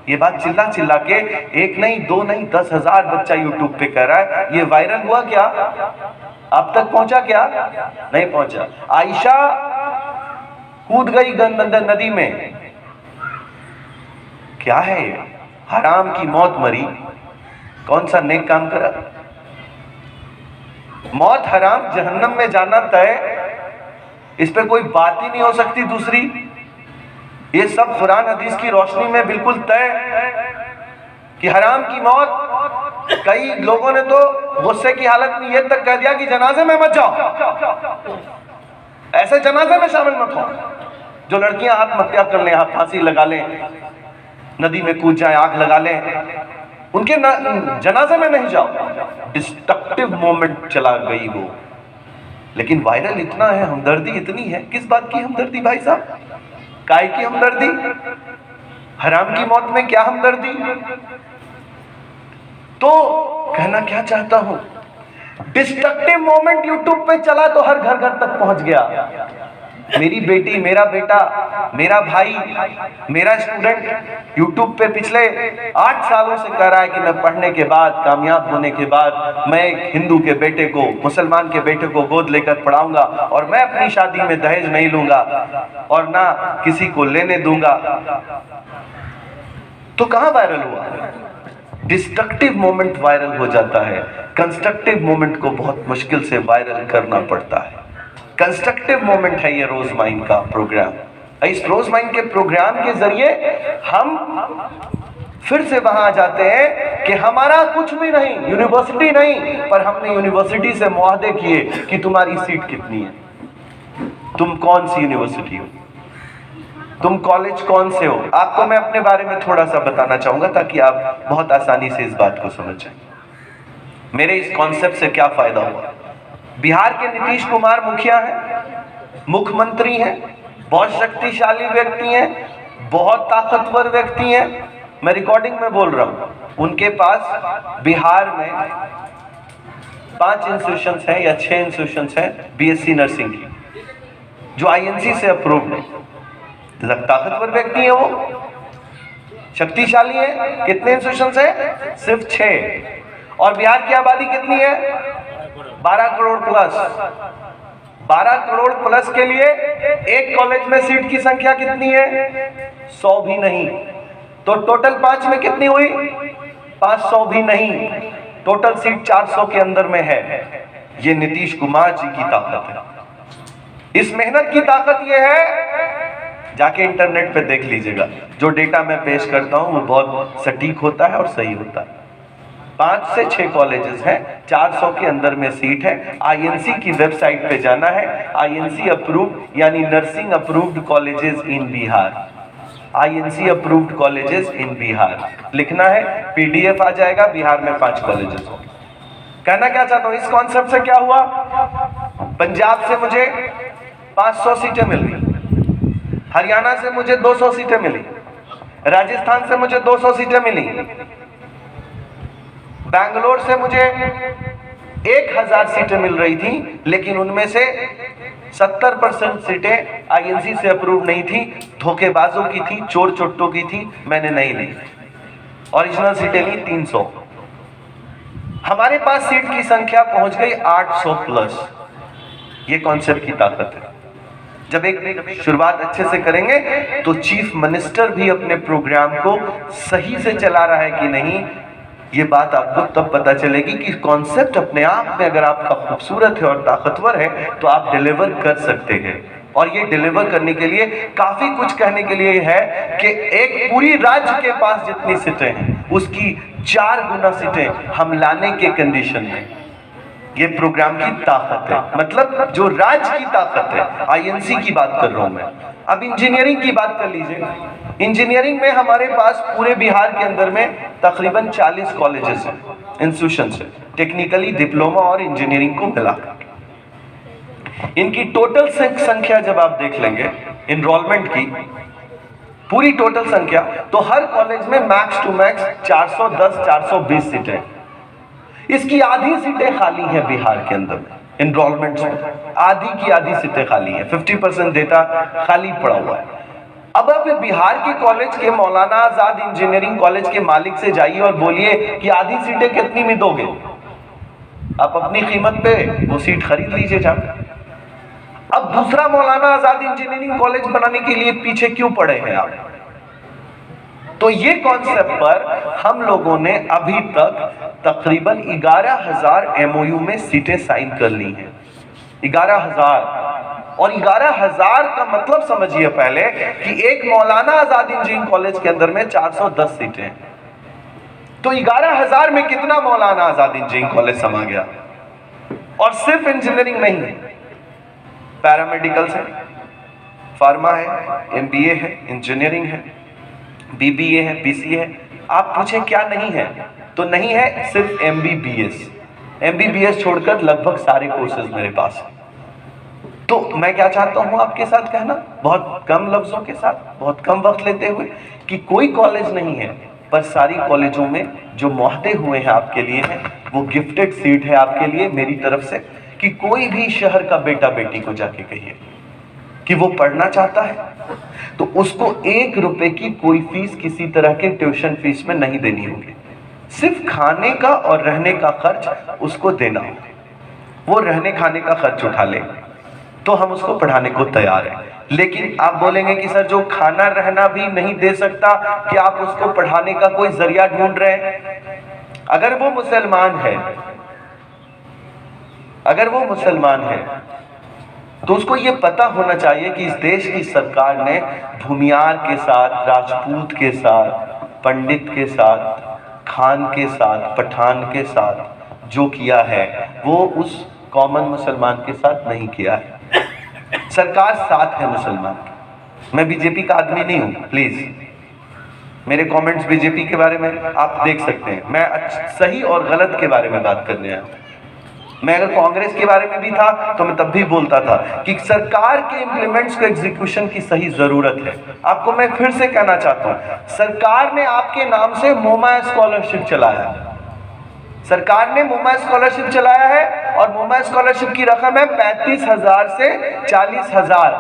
Speaker 3: ये बात चिल्ला चिल्ला के एक नहीं, दो नहीं, 10,000 बच्चा YouTube पे कर रहा है। ये वायरल हुआ क्या? आप तक पहुंचा क्या? नहीं पहुंचा। आयशा कूद गई गंगा नदी में। क्या है ये? हराम की मौत मरी। कौन सा नेक काम करा? मौत हराम, जहन्नम में जाना तय। इस पे कोई बात ही नहीं हो सकती दूसरी। ये सब कुरान हदीस की रोशनी में बिल्कुल तय कि हराम की मौत। कई लोगों ने तो गुस्से की हालत में ये तक कह दिया कि जनाजे में मत जाओ, ऐसे जनाजे में शामिल मत हो। जो लड़कियां आत्महत्या कर लें, फांसी लगा लें, नदी में कूद जाएं, आग लगा लें, उनके जनाजे में नहीं जाओ। डिस्ट्रक्टिव मोमेंट चला गई वो। लेकिन वायरल इतना है, हमदर्दी इतनी है। किस बात की हमदर्दी भाई साहब? काय की हमदर्दी? हराम की मौत में क्या हमदर्दी? तो कहना क्या चाहता हूं, डिस्ट्रक्टिव मोमेंट यूट्यूब पे चला तो हर घर घर तक पहुंच गया। मेरी बेटी, मेरा बेटा, मेरा भाई, मेरा स्टूडेंट यूट्यूब पे पिछले 8 सालों से कह रहा है कि मैं पढ़ने के बाद, कामयाब होने के बाद मैं एक हिंदू के बेटे को, मुसलमान के बेटे को गोद लेकर पढ़ाऊंगा और मैं अपनी शादी में दहेज नहीं लूंगा और ना किसी को लेने दूंगा। तो कहां वायरल हुआ? डिस्ट्रक्टिव मोमेंट वायरल हो जाता है। कंस्ट्रक्टिव मोमेंट को बहुत मुश्किल से वायरल करना पड़ता है। कंस्ट्रक्टिव मोमेंट है ये रोज माइंड का प्रोग्राम। इस रोज माइंड के प्रोग्राम के जरिए हम फिर से वहां आ जाते हैं कि हमारा कुछ भी नहीं, यूनिवर्सिटी नहीं, पर हमने यूनिवर्सिटी से मुआहदे किए कि तुम्हारी सीट कितनी है, तुम कौन सी यूनिवर्सिटी हो, तुम कॉलेज कौन से हो। आपको मैं अपने बारे में थोड़ा सा बताना चाहूंगा ताकि आप बहुत आसानी से इस बात को समझ जाएं। मेरे इस कॉन्सेप्ट से क्या फायदा हुआ? बिहार के नीतीश कुमार मुखिया हैं, मुख्यमंत्री हैं, बहुत शक्तिशाली व्यक्ति हैं, बहुत ताकतवर व्यक्ति हैं। मैं रिकॉर्डिंग में बोल रहा हूं। उनके पास बिहार में 5 इंस्टीट्यूशंस हैं या 6 इंस्टीट्यूशंस हैं बीएससी नर्सिंग की, जो आईएनसी से अप्रूव्ड है। ताकतवर व्यक्ति है वो, शक्तिशाली है। कितने इंस्टीट्यूशंस हैं? सिर्फ 6। और बिहार की आबादी कितनी है? 12 करोड़ प्लस। 12 करोड़ प्लस के लिए एक कॉलेज में सीट की संख्या कितनी है? 100 भी नहीं। तो टोटल 5 में कितनी हुई? 500 भी नहीं। टोटल सीट 400 के अंदर में है। ये नीतीश कुमार जी की ताकत है। इस मेहनत की ताकत ये है, जाके इंटरनेट पे देख लीजिएगा। जो डेटा मैं पेश करता हूं वो बहुत सटीक होता है और सही होता है। 5 से 6 कॉलेजेस हैं, 400 के अंदर में सीट है। आईएनसी की वेबसाइट पे जाना है, आईएनसी अप्रूव्ड यानी nursing approved colleges in Bihar, INC approved colleges in Bihar लिखना है, पीडीएफ आ जाएगा। बिहार में 5 कॉलेजेस हो। कहना क्या चाहता हूं, इस कॉन्सेप्ट से क्या हुआ? पंजाब से मुझे 500 सीटें मिल गई, हरियाणा से मुझे 200 सीटें मिली, राजस्थान से मुझे 200 सीटें मिली, बैंगलोर से मुझे 1000 सीटें मिल रही थी, लेकिन उनमें से 70% सीटें आईएनसी से अप्रूव नहीं थी, धोखेबाजों की थी, चोर चोट्टों की थी, मैंने नहीं ली। ओरिजिनल सीटें ली 300। हमारे पास सीट की संख्या पहुंच गई 800 प्लस। ये कॉन्सेप्ट की ताकत है। जब एक शुरुआत अच्छे से करेंगे तो चीफ मिनिस्टर भी अपने प्रोग्राम को सही से चला रहा है कि नहीं, ये बात आपको तब पता चलेगी कि कॉन्सेप्ट अपने आप में अगर आपका खूबसूरत है और ताकतवर है तो आप डिलीवर कर सकते हैं। और ये डिलीवर करने के लिए काफी कुछ कहने के लिए है कि एक पूरी राज्य के पास जितनी सीटें हैं उसकी 4 गुना सीटें हम लाने के कंडीशन में। ये प्रोग्राम की ताकत है, मतलब जो राज्य की ताकत है। आईएनसी की बात कर रहा हूं मैं। अब इंजीनियरिंग की बात कर लीजिए। इंजीनियरिंग में हमारे पास पूरे बिहार के अंदर में तकरीबन 40 कॉलेजेस हैं, इंस्टीट्यूशंस हैं, टेक्निकली डिप्लोमा और इंजीनियरिंग को मिलाकर। इनकी टोटल संख्या जब आप देख लेंगे इनरोलमेंट की पूरी टोटल संख्या, तो हर कॉलेज में मैक्स टू मैक्स 410 420 सीटें। इसकी आधी सीटें खाली हैं बिहार के अंदर में, इनरोलमेंट में आधी की आधी सीटें खाली हैं, 50% डेटा खाली पड़ा हुआ है। अब आप बिहार के कॉलेज के मौलाना आजाद इंजीनियरिंग कॉलेज के मालिक से जाइए और बोलिए कि आधी सीटें कितनी में दोगे, आप अपनी कीमत पे वो सीट खरीद लीजिए जाकर। अब दूसरा मौलाना आजाद इंजीनियरिंग कॉलेज बनाने के लिए पीछे क्यों पड़े हैं आप? तो ये कॉन्सेप्ट पर हम लोगों ने अभी तक तकरीबन 11,000 एमओयू में सीटें साइन कर ली हैं। 11,000, और 11,000 का मतलब समझिए पहले कि एक मौलाना आजाद इंजीनियरिंग कॉलेज के अंदर में 410 सीटें, तो 11,000 में कितना मौलाना आजाद इंजीनियरिंग कॉलेज समा गया? और सिर्फ इंजीनियरिंग नहीं है, पैरामेडिकल्स है, फार्मा है, एमबीए है, इंजीनियरिंग है, बीबीए है, बीसीए है। आप पूछे क्या नहीं है, तो नहीं है सिर्फ एमबीबीएस। एमबीबीएस छोड़कर लगभग सारे कोर्सेज मेरे पास हैं। तो मैं क्या चाहता हूं आपके साथ कहना, बहुत कम लफ्जों के साथ, बहुत कम वक्त लेते हुए, कि कोई कॉलेज नहीं है, पर सारी कॉलेजों में जो मुआहदे हुए हैं आपके लिए हैं, वो गिफ्टेड सीट है आपके लिए मेरी तरफ से, कि कोई भी शहर का बेटा बेटी को जाके कहिए कि वो पढ़ना चाहता है तो उसको 1 रुपए की कोई फीस किसी तरह के ट्यूशन फीस में नहीं देनी होगी, सिर्फ खाने का और रहने का खर्च उसको देना होगा। वो रहने खाने का खर्च उठा ले तो हम उसको पढ़ाने को तैयार हैं। लेकिन आप बोलेंगे कि सर जो खाना रहना भी नहीं दे सकता, कि आप उसको पढ़ाने का कोई जरिया ढूंढ रहे हैं? अगर वो मुसलमान है, अगर वो मुसलमान है तो उसको ये पता होना चाहिए कि इस देश की सरकार ने भूमियार के साथ, राजपूत के साथ, पंडित के साथ, खान के साथ, पठान के साथ जो किया है वो उस कॉमन मुसलमान के साथ नहीं किया है। सरकार साथ है मुसलमान की। मैं बीजेपी का आदमी नहीं हूं, प्लीज मेरे कमेंट्स बीजेपी के बारे में आप देख सकते हैं। मैं सही और गलत के बारे में बात करने आया हूं। मैं अगर कांग्रेस के बारे में भी था तो मैं तब भी बोलता था कि सरकार के इंप्लीमेंट्स को एग्जीक्यूशन की सही जरूरत है। आपको मैं फिर से कहना चाहता हूं, सरकार ने आपके नाम से मोमा स्कॉलरशिप चलाया है। सरकार ने मोमा स्कॉलरशिप चलाया है और मोमा स्कॉलरशिप की रकम है 35,000 से 40,000,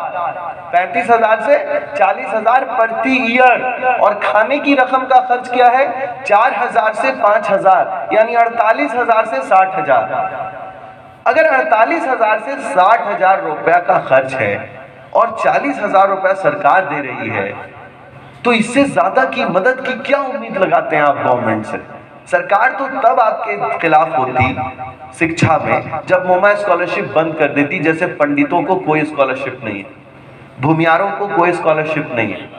Speaker 3: 35,000 से 40,000 प्रति ईयर। और खाने की रकम का खर्च क्या है? 4,000 से 5,000, यानी 48,000 से 60,000। अगर 48,000 से 60,000 रुपया का खर्च है और 40,000 रुपया सरकार दे रही है, तो इससे ज्यादा की मदद की क्या उम्मीद लगाते हैं आप गवर्नमेंट से? सरकार तो तब आपके खिलाफ होती शिक्षा में जब मोमा स्कॉलरशिप बंद कर देती। जैसे पंडितों को कोई स्कॉलरशिप नहीं है, भूमियारों को कोई स्कॉलरशिप नहीं है,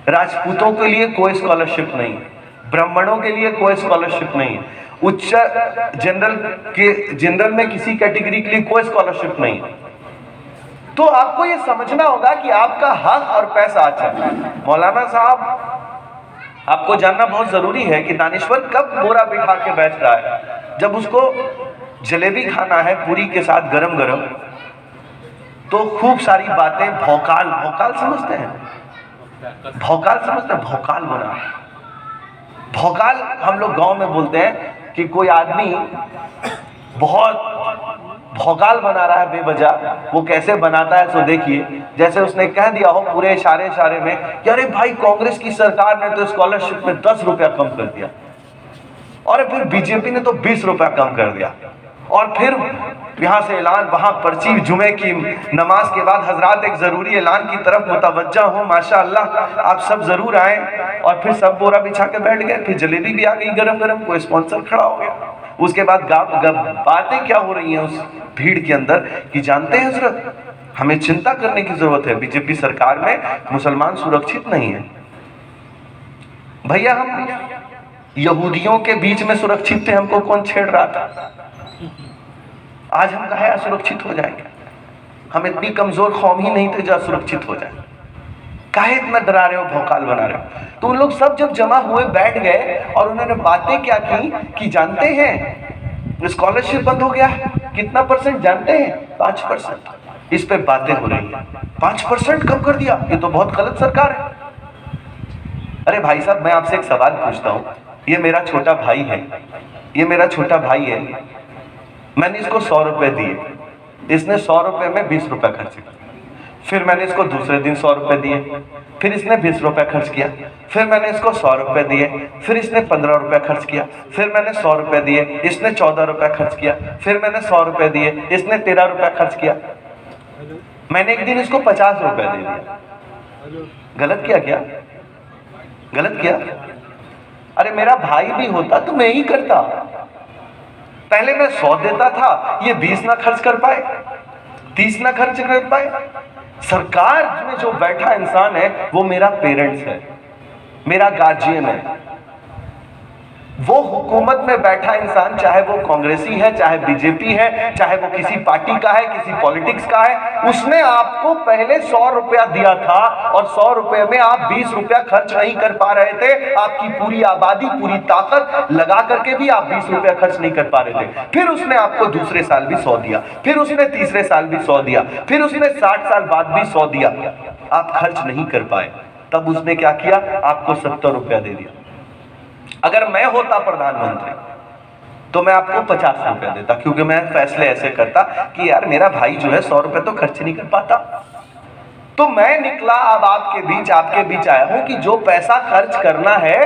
Speaker 3: राजपूतों के लिए कोई स्कॉलरशिप नहीं है, ब्राह्मणों के लिए कोई स्कॉलरशिप नहीं है, उच्च जनरल में किसी कैटेगरी के लिए कोई स्कॉलरशिप नहीं है। तो आपको ये समझना होगा कि आपका हक और पैसा अच्छा है। मौलाना साहब, आपको जानना बहुत जरूरी है कि दानिश्वर कब बोरा बिठा के बैठ रहा है। जब उसको जलेबी खाना है पूरी के साथ गरम गरम, तो खूब सारी बातें भौकाल, भौकाल समझते हैं? भौकाल समझते हैं? भौकाल बना, भौकाल हम लोग गांव में बोलते हैं कि कोई आदमी बहुत भौकाल बना रहा है बेवजह। वो कैसे बनाता है सो देखिए। जैसे उसने कह दिया हो पूरे इशारे में कि अरे भाई कांग्रेस की सरकार ने तो स्कॉलरशिप में 10 रुपया कम कर दिया, और फिर बीजेपी ने तो 20 रुपया कम कर दिया, और फिर यहाँ से ऐलान, वहाँ पर्ची, जुमे की नमाज के बाद हजरात एक जरूरी ऐलान की तरफ मुतवज्जा हो, माशाअल्लाह आप सब जरूर आए। और फिर सब बोरा बिछा के बैठ गए। फिर जलेबी भी आ गई गरम गरम, कोई स्पॉन्सर खड़ा हो गया। उसके बाद बातें क्या हो रही हैं उस भीड़ के अंदर कि जानते हैं हजरत, हमें चिंता करने की जरूरत है, बीजेपी सरकार में मुसलमान सुरक्षित नहीं है। भैया हम यहूदियों के बीच में सुरक्षित थे, हमको कौन छेड़ रहा था? आज हम कहे असुरक्षित हो जाएंगे? हम इतनी कमजोर कौम ही नहीं थे जो असुरक्षित हो जाए। काहे इतना डरा रहे हो, भौकाल बना रहे हो? तो उन लोग सब जब जमा हुए बैठ गए और उन्होंने बातें क्या की कि जानते हैं स्कॉलरशिप बंद हो गया है, कितना परसेंट जानते हैं? 5%। इस पे बातें हो रही हैं। 5% कम कर दिया, ये तो बहुत गलत सरकार है। अरे भाई साहब, मैं आपसे एक सवाल पूछता हूं, ये मेरा छोटा भाई है, ये मेरा छोटा भाई है, मैंने इसको 100 रुपए दिए, इसने 100 रुपए में 20 रुपए खर्च किए, फिर मैंने इसको दूसरे दिन 100 रुपए दिए, फिर इसने 20 रुपए खर्च किया, फिर मैंने इसको 100 रुपए दिए, फिर इसने 15 रुपए खर्च किया, फिर मैंने 100 रुपए दिए, इसने 14 रुपए खर्च किया, फिर मैंने 100 रुपए दिए, इसने 13 रुपए खर्च किया, मैंने एक दिन इसको 50 रुपए दे दिया। गलत किया क्या? गलत किया? अरे मेरा भाई भी होता तो मैं ही करता। पहले मैं 100 देता था, ये 20 ना खर्च कर पाए, 30 ना खर्च कर पाए। सरकार में जो बैठा इंसान है वो मेरा पेरेंट्स है, मेरा गार्जियन है। वो हुकूमत में बैठा इंसान, चाहे वो कांग्रेसी है, चाहे बीजेपी है, चाहे वो किसी पार्टी का है, किसी पॉलिटिक्स का है, उसने आपको पहले 100 रुपया दिया था और 100 रुपए में आप 20 रुपया खर्च नहीं कर पा रहे थे। आपकी पूरी आबादी, पूरी ताकत लगा करके भी आप 20 रुपया खर्च नहीं कर पा रहे थे। फिर उसने आपको दूसरे साल भी 100 दिया, फिर उसने तीसरे साल भी 100 दिया, फिर उसने 60 साल बाद भी 100 दिया। आप खर्च नहीं कर पाए, तब उसने क्या किया? आपको 70 रुपया दे दिया। अगर मैं होता प्रधानमंत्री तो मैं आपको 50 रुपया देता, क्योंकि मैं फैसले ऐसे करता कि यार मेरा भाई जो है 100 रुपए तो खर्च नहीं कर पाता। तो मैं निकला अब आपके बीच आया हूं कि जो पैसा खर्च करना है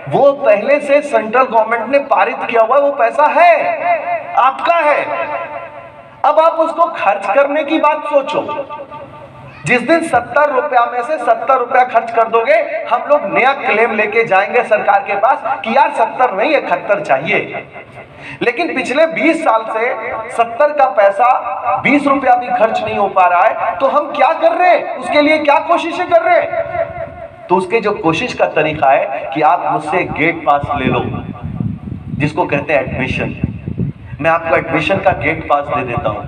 Speaker 3: वो पहले से सेंट्रल गवर्नमेंट ने पारित किया हुआ, वो पैसा है, आपका है। अब आप उसको खर्च करने की बात सोचो। जिस दिन 70 रुपया में से 70 रुपया खर्च कर दोगे, हम लोग नया क्लेम लेके जाएंगे सरकार के पास कि यार 70 नहीं 71 चाहिए। लेकिन पिछले 20 साल से 70 का पैसा 20 रुपया भी खर्च नहीं हो पा रहा है, तो हम क्या कर रहे हैं? उसके लिए क्या कोशिशें कर रहे हैं? तो उसके जो कोशिश का तरीका है कि आप मुझसे गेट पास ले लो, जिसको कहते हैं एडमिशन। मैं आपको एडमिशन का गेट पास दे देता हूं,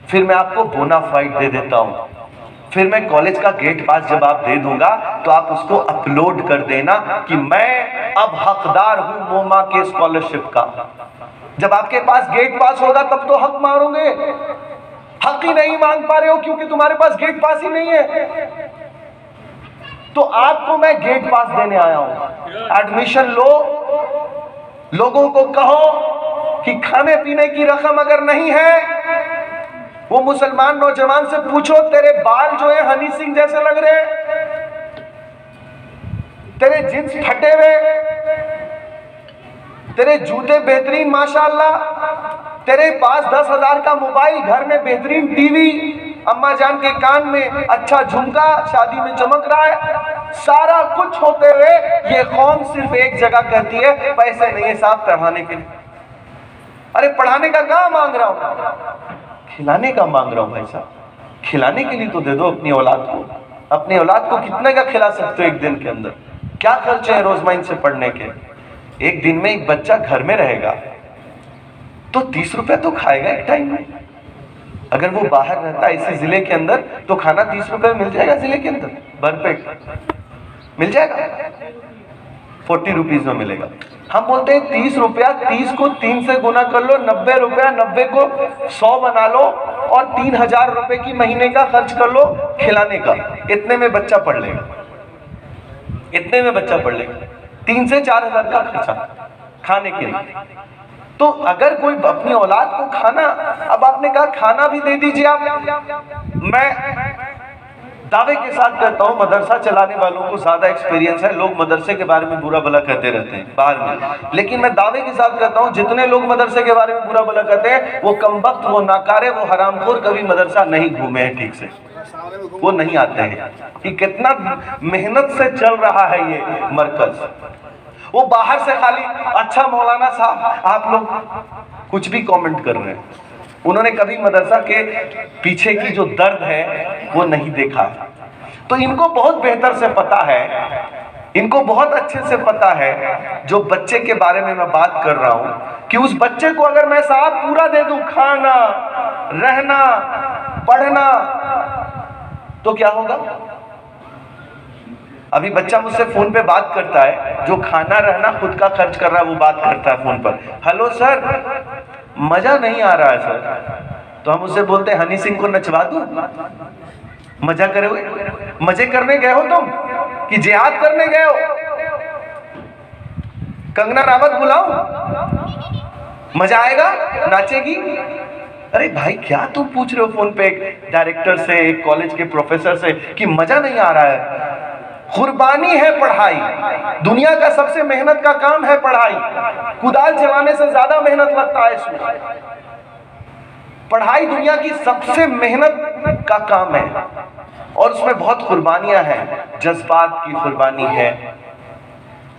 Speaker 3: फिर मैं आपको बोनाफाइड दे देता हूं, फिर मैं कॉलेज का गेट पास जब आप दे दूंगा तो आप उसको अपलोड कर देना कि मैं अब हकदार हूं मोमा के स्कॉलरशिप का। जब आपके पास गेट पास होगा तब तो हक मांगोगे। हक ही नहीं मांग पा रहे हो क्योंकि तुम्हारे पास गेट पास ही नहीं है। तो आपको मैं गेट पास देने आया हूं। एडमिशन लो, लोगों को कहो कि खाने पीने की रकम अगर नहीं है, वो मुसलमान नौजवान से पूछो, तेरे बाल जो है हनी सिंह जैसे लग रहे हैं, तेरे जींस फटे हुए, तेरे जूते बेहतरीन माशाल्लाह, तेरे पास 10,000 का मोबाइल, घर में बेहतरीन टीवी, अम्मा जान के कान में अच्छा झुमका, शादी में चमक रहा है, सारा कुछ होते हुए ये कौम सिर्फ एक जगह कहती है पैसे नहीं है साहब पढ़ाने के लिए। अरे पढ़ाने का कहाँ मांग रहा हूं, खिलाने का मांग रहा हूं भाई साहब। खिलाने के लिए तो दे दो अपनी औलाद को। अपनी औलाद को कितने का खिला सकते हो एक दिन के अंदर? क्या खर्चे हैं रोजमाइन से पढ़ने के? एक दिन में एक बच्चा घर में रहेगा तो 30 रुपए तो खाएगा एक टाइम में। अगर वो बाहर रहता है इसी जिले के अंदर तो खाना 30 रुपए मिल जाएगा, जिले के अंदर भरपेट मिल जाएगा, 40 रुपीज में मिलेगा। हम बोलते हैं 30 रुपया, 30 को 3 से गुना कर लो, 90 रुपया, 90 को 100 बना लो और 3,000 रुपए की महीने का खर्च कर लो खिलाने का। इतने में बच्चा पढ़ लेगा, इतने में बच्चा पढ़ लेगा। 3 से 4,000 का खर्चा खाने के लिए। तो अगर कोई अपनी औलाद को खाना, अब आपने कहा खाना भी दे दीजिए आप। मैं दावे के साथ कहता हूं मदरसा चलाने वालों को ज्यादा एक्सपीरियंस है। लोग मदरसे के बारे में बुरा भला कहते रहते हैं बाहर में, लेकिन मैं दावे के साथ कहता हूं जितने लोग मदरसे के बारे में बुरा भला कहते हैं वो कमबख्त, वो नाकारे, वो हरामखोर कभी मदरसा नहीं घूमे हैं ठीक से, वो नहीं आते हैं कि कितना मेहनत से चल रहा है ये मरकज। वो बाहर से खाली अच्छा मौलाना साहब आप लोग कुछ भी कमेंट कर रहे हैं, उन्होंने कभी मदरसा के पीछे की जो दर्द है वो नहीं देखा। तो इनको बहुत बेहतर से पता है, इनको बहुत अच्छे से पता है जो बच्चे के बारे में मैं बात कर रहा हूं कि उस बच्चे को अगर मैं साहब पूरा दे दूं, खाना, रहना, पढ़ना, तो क्या होगा? अभी बच्चा मुझसे फोन पे बात करता है, जो खाना रहना खुद का खर्च कर रहा है वो बात करता है फोन पर, हेलो सर, मजा नहीं आ रहा है सर, तो हम उससे बोलते हैं हनी सिंह को नचवा दूं? मजा करोगे? मजे करने गए हो तुम कि जिहाद करने गए हो? कंगना रावत बुलाओ, मजा आएगा? नाचेगी? अरे भाई क्या तुम पूछ रहे हो फोन पे एक डायरेक्टर से, एक कॉलेज के प्रोफेसर से कि मजा नहीं आ रहा है? कुर्बानी है पढ़ाई, दुनिया का सबसे मेहनत का काम है पढ़ाई। कुदाल चलाने से ज्यादा मेहनत लगता है इसमें। पढ़ाई दुनिया की सबसे मेहनत का काम है और उसमें बहुत कुर्बानियां हैं, जज्बात की कुर्बानी है।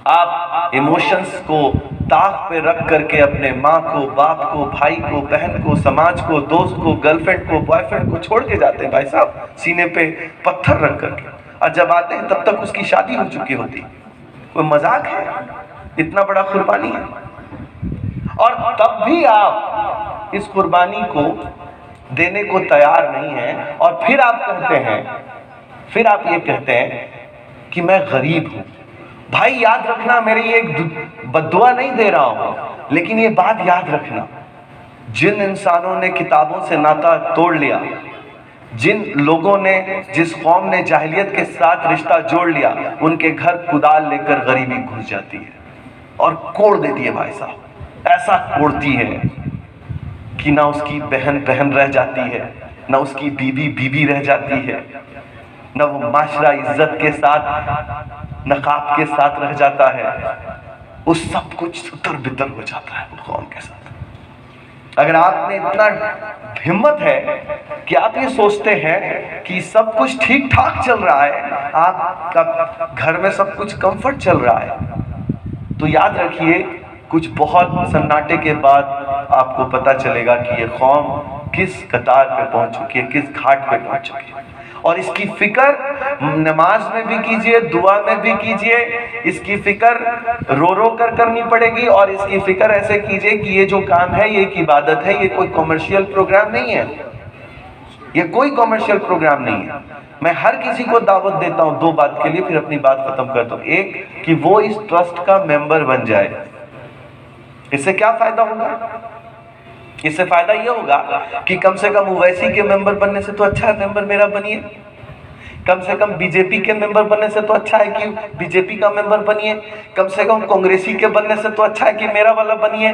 Speaker 3: आप इमोशंस को दाग पे रख करके अपने माँ को, बाप को, भाई को, बहन को, समाज को, दोस्त को, गर्लफ्रेंड को, बॉयफ्रेंड को छोड़ के जाते हैं भाई साहब, सीने पे पत्थर रख करके, और जब आते हैं तब तक उसकी शादी हो चुकी होती। कोई मजाक है? इतना बड़ा कुर्बानी है। और तब भी आप इस कुर्बानी को देने को तैयार नहीं हैं और फिर आप कहते हैं, फिर आप ये कहते हैं कि मैं गरीब हूं। भाई याद रखना, मेरी एक बद्दुआ नहीं दे रहा हूं, लेकिन ये बात याद रखना, जिन इंसानों ने किताबों से नाता तोड़ लिया, जिन लोगों ने, जिस कौम ने जाहिलियत के साथ रिश्ता जोड़ लिया, उनके घर कुदाल लेकर गरीबी घुस जाती है और कोड़ देती है भाई साहब। ऐसा कोड़ती है कि ना उसकी बहन बहन रह जाती है, ना उसकी बीवी बीवी रह जाती है, ना वो माशरा इज्जत के साथ, नकाब के साथ रह जाता है। वो सब कुछ सुतर बितर हो जाता है वो कौम के साथ। अगर आप में इतना हिम्मत है कि आप ये सोचते हैं कि सब कुछ ठीक ठाक चल रहा है, आपका घर में सब कुछ कंफर्ट चल रहा है, तो याद रखिए कुछ बहुत सन्नाटे के बाद आपको पता चलेगा कि ये कौम किस कतार पे पहुंच चुकी है, किस घाट पे पहुंच चुकी है। और इसकी फिक्र नमाज में भी कीजिए, दुआ में भी कीजिए, इसकी फिक्र रो रो कर करनी पड़ेगी। और इसकी फिक्र ऐसे कीजिए कि ये जो काम है ये एक इबादत है, ये कोई कॉमर्शियल प्रोग्राम नहीं है, ये कोई कॉमर्शियल प्रोग्राम नहीं है। मैं हर किसी को दावत देता हूं दो बात के लिए, फिर अपनी बात खत्म करता हूं। एक कि वो इस ट्रस्ट का मेंबर बन जाए। इससे क्या फायदा होगा? इससे फायदा ये होगा कि कम से कम ओवैसी के मेंबर बनने से तो अच्छा है मेंबर मेरा बनिए, कम से कम बीजेपी के मेंबर बनने से तो अच्छा है कि बीजेपी का मेंबर बनिए, कम से कम कांग्रेसी के बनने से तो अच्छा है कि मेरा वाला बनिए,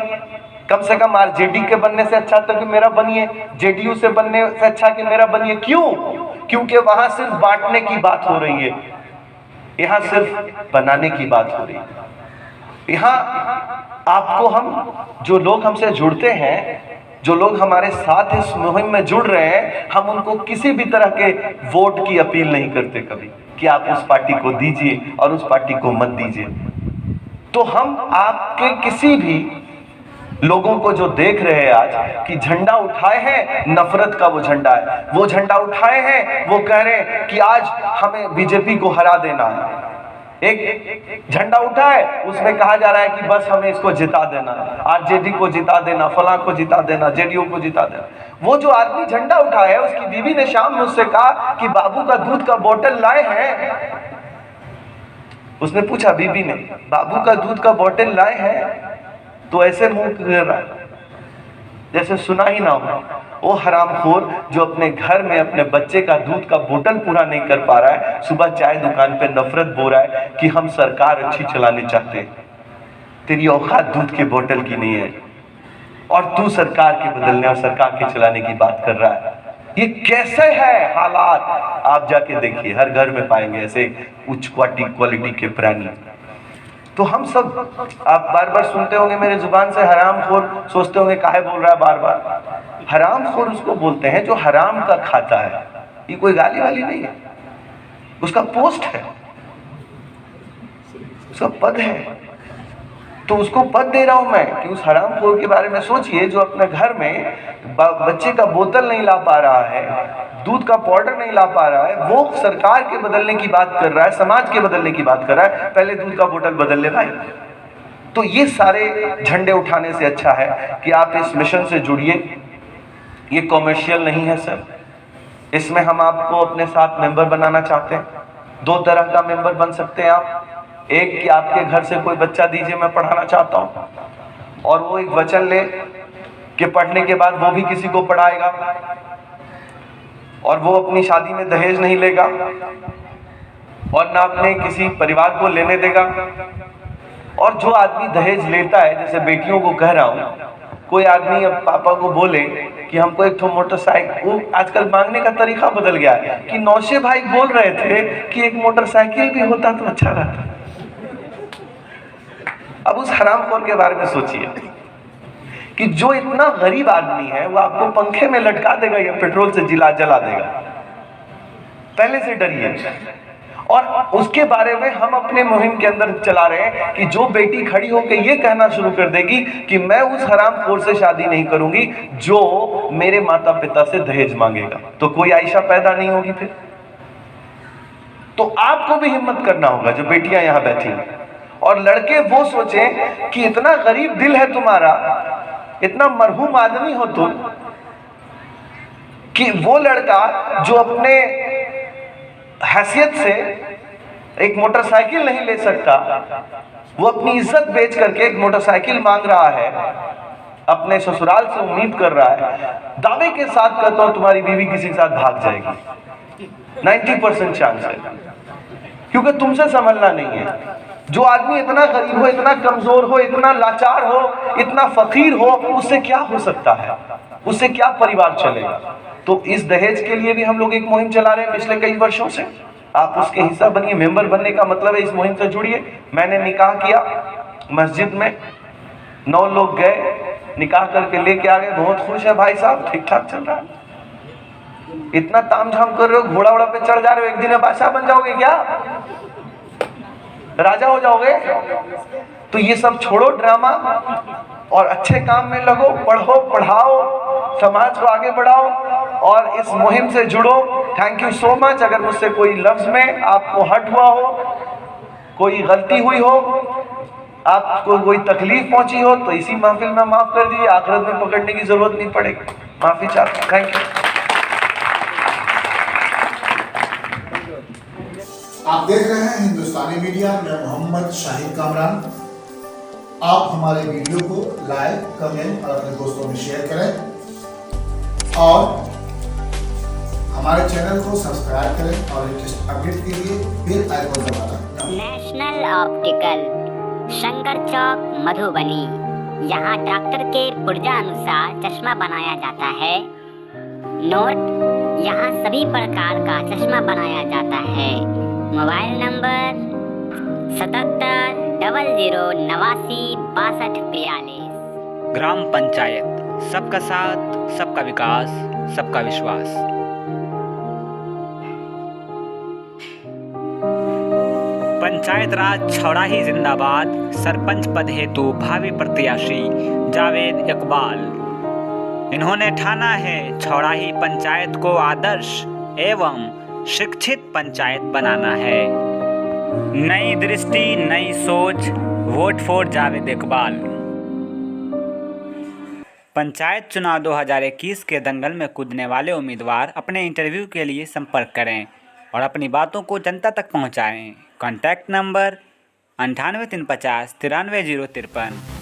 Speaker 3: कम से कम आरजेडी के बनने से अच्छा तो कि मेरा बनिए, जेडीयू से बनने से अच्छा कि मेरा बनिए। क्यों? क्योंकि वहां सिर्फ बांटने की बात हो रही है, यहाँ सिर्फ बनाने की बात हो रही है। यहाँ आपको हम, जो लोग हमसे जुड़ते हैं, जो लोग हमारे साथ इस मुहिम में जुड़ रहे हैं, हम उनको किसी भी तरह के वोट की अपील नहीं करते कभी कि आप उस पार्टी को दीजिए और उस पार्टी को मत दीजिए। तो हम आपके किसी भी लोगों को जो देख रहे हैं आज कि झंडा उठाए हैं, नफरत का वो झंडा है, वो झंडा उठाए हैं, वो कह रहे हैं कि आज हमें बीजेपी को हरा देना है। एक झंडा उठा है, उसमें कहा जा रहा है कि बस हमें इसको जिता देना, आरजेडी को जिता देना, फलां को जिता देना, जेडीयू को जिता देना। वो जो आदमी झंडा उठाया है, उसकी बीवी ने शाम में उससे कहा कि बाबू का दूध का बोतल लाए हैं। उसने पूछा बीबी ने, बाबू का दूध का बोतल लाए हैं? तो ऐसे मुंह कर रहा है जैसे सुना ही ना हो। वो हरामखोर जो अपने घर में अपने बच्चे का दूध का बोतल पूरा नहीं कर पा रहा है, सुबह चाय दुकान पे नफरत बो रहा है कि हम सरकार अच्छी चलाने चाहते हैं। तेरी औकात दूध के बोतल की नहीं है और तू सरकार के बदलने और सरकार के चलाने की बात कर रहा है। ये कैसे है हालात? आप जाके देखिए, हर घर में पाएंगे ऐसे उच्च क्वालिटी के प्राणी। तो हम सब, आप बार बार सुनते होंगे मेरे जुबान से हरामखोर, सोचते होंगे काहे बोल रहा है बार बार। हरामखोर उसको बोलते हैं जो हराम का खाता है। ये कोई गाली वाली नहीं है, उसका पोस्ट है, उसका पद है। तो उसको पद दे रहा हूं मैं कि उस हरामखोर के बारे में सोचिए जो अपने घर में बच्चे का बोतल नहीं ला पा रहा है, दूध का पाउडर नहीं ला पा रहा है, वो सरकार के बदलने की बात कर रहा है, समाज के बदलने की बात कर रहा है। पहले दूध का बोतल बदल ले भाई। तो ये सारे झंडे उठाने से अच्छा है कि आप इस मिशन से जुड़िए। ये कॉमर्शियल नहीं है सर, इसमें हम आपको अपने साथ मेंबर बनाना चाहते हैं। दो तरह का मेंबर बन सकते हैं आप। एक कि आपके घर से कोई बच्चा दीजिए मैं पढ़ाना चाहता हूँ, और वो एक वचन ले कि पढ़ने के बाद वो भी किसी को पढ़ाएगा और वो अपनी शादी में दहेज नहीं लेगा और ना अपने किसी परिवार को लेने देगा। और जो आदमी दहेज लेता है, जैसे बेटियों को कह रहा हूँ, कोई आदमी अब पापा को बोले कि हमको एक तो मोटरसाइकिल, वो आजकल मांगने का तरीका बदल गया है कि नौशे भाई बोल रहे थे कि एक मोटरसाइकिल भी होता तो अच्छा रहता। अब उस हरामखोर के बारे में सोचिए कि जो इतना गरीब आदमी है वो आपको पंखे में लटका देगा या पेट्रोल से जला देगा। पहले से डरिए। और उसके बारे में हम अपने मुहिम के अंदर चला रहे हैं कि जो बेटी खड़ी होकर ये कहना शुरू कर देगी कि मैं उस हरामखोर से शादी नहीं करूंगी जो मेरे माता पिता से दहेज मांगेगा, तो कोई आयशा पैदा नहीं होगी फिर। तो आपको भी हिम्मत करना होगा, जो बेटियां यहां बैठी हैं। और लड़के वो सोचें कि इतना गरीब दिल है तुम्हारा, इतना मरहूम आदमी हो तुम, कि वो लड़का जो अपने हैसियत से एक मोटरसाइकिल नहीं ले सकता, वो अपनी इज्जत बेच करके एक मोटरसाइकिल मांग रहा है, अपने ससुराल से उम्मीद कर रहा है। दावे के साथ कहता हूं तुम्हारी बीवी किसी के साथ भाग जाएगी, 90% चांस है, क्योंकि तुमसे संभलना नहीं है। जो आदमी इतना गरीब हो, इतना कमजोर हो, इतना लाचार हो, इतना फकीर हो, उससे क्या हो सकता है, उससे क्या परिवार चलेगा। तो इस दहेज के लिए भी हम लोग एक मुहिम चला रहे हैं पिछले कई वर्षों से। आप उसके हिस्सा बनिए। मेंबर बनने का मतलब है इस मुहिम से जुड़िए। मैंने निकाह किया मस्जिद में, 9 लोग गए, निकाह करके लेके आ गए, बहुत खुश है भाई साहब, ठीक ठाक चल रहा है। इतना तामझाम कर रहे हो, घोड़ा वोड़ा पे चढ़ जा रहे हो, एक दिन बादशाह बन जाओगे क्या, राजा हो जाओगे। तो ये सब छोड़ो ड्रामा और अच्छे काम में लगो, पढ़ो, पढ़ाओ, समाज को आगे बढ़ाओ और इस मुहिम से जुड़ो। Thank you so much. अगर मुझसे कोई लफ्ज में आपको हर्ट हुआ हो, कोई गलती हुई हो, आपको कोई तकलीफ पहुंची हो, तो इसी महफिल में माफ कर दीजिए, आखिरत में पकड़ने की जरूरत नहीं पड़ेगी। माफी चाहता हूं। Thank you.
Speaker 1: आप देख रहे हैं हिंदुस्तानी मीडिया, मैं मोहम्मद शाहिद कामरान। आप हमारे वीडियो को लाइक, कमेंट और अपने दोस्तों में शेयर करें और हमारे चैनल को सब्सक्राइब करें और लेटेस्ट अपडेट के लिए बेल आइकन दबाना।
Speaker 4: नेशनल ऑप्टिकल, शंकर चौक, मधुबनी। यहाँ डॉक्टर के पुर्जा अनुसार चश्मा बनाया जाता है। नोट, यहाँ सभी प्रकार का चश्मा बनाया जाता है। Mobile number 7700896243।
Speaker 5: ग्राम पंचायत, सबका साथ, सबका विकास, सबका विश्वास। पंचायत राज छौड़ाही जिंदाबाद। सरपंच पद हेतु भावी प्रत्याशी जावेद इकबाल। इन्होंने ठाना है छौड़ाही पंचायत को आदर्श एवं शिक्षित पंचायत बनाना है। नई दृष्टि, नई सोच, वोट फॉर जावेद इकबाल। पंचायत चुनाव 2021 के दंगल में कूदने वाले उम्मीदवार अपने इंटरव्यू के लिए संपर्क करें और अपनी बातों को जनता तक पहुंचाएं। Contact number 98 350 93 053।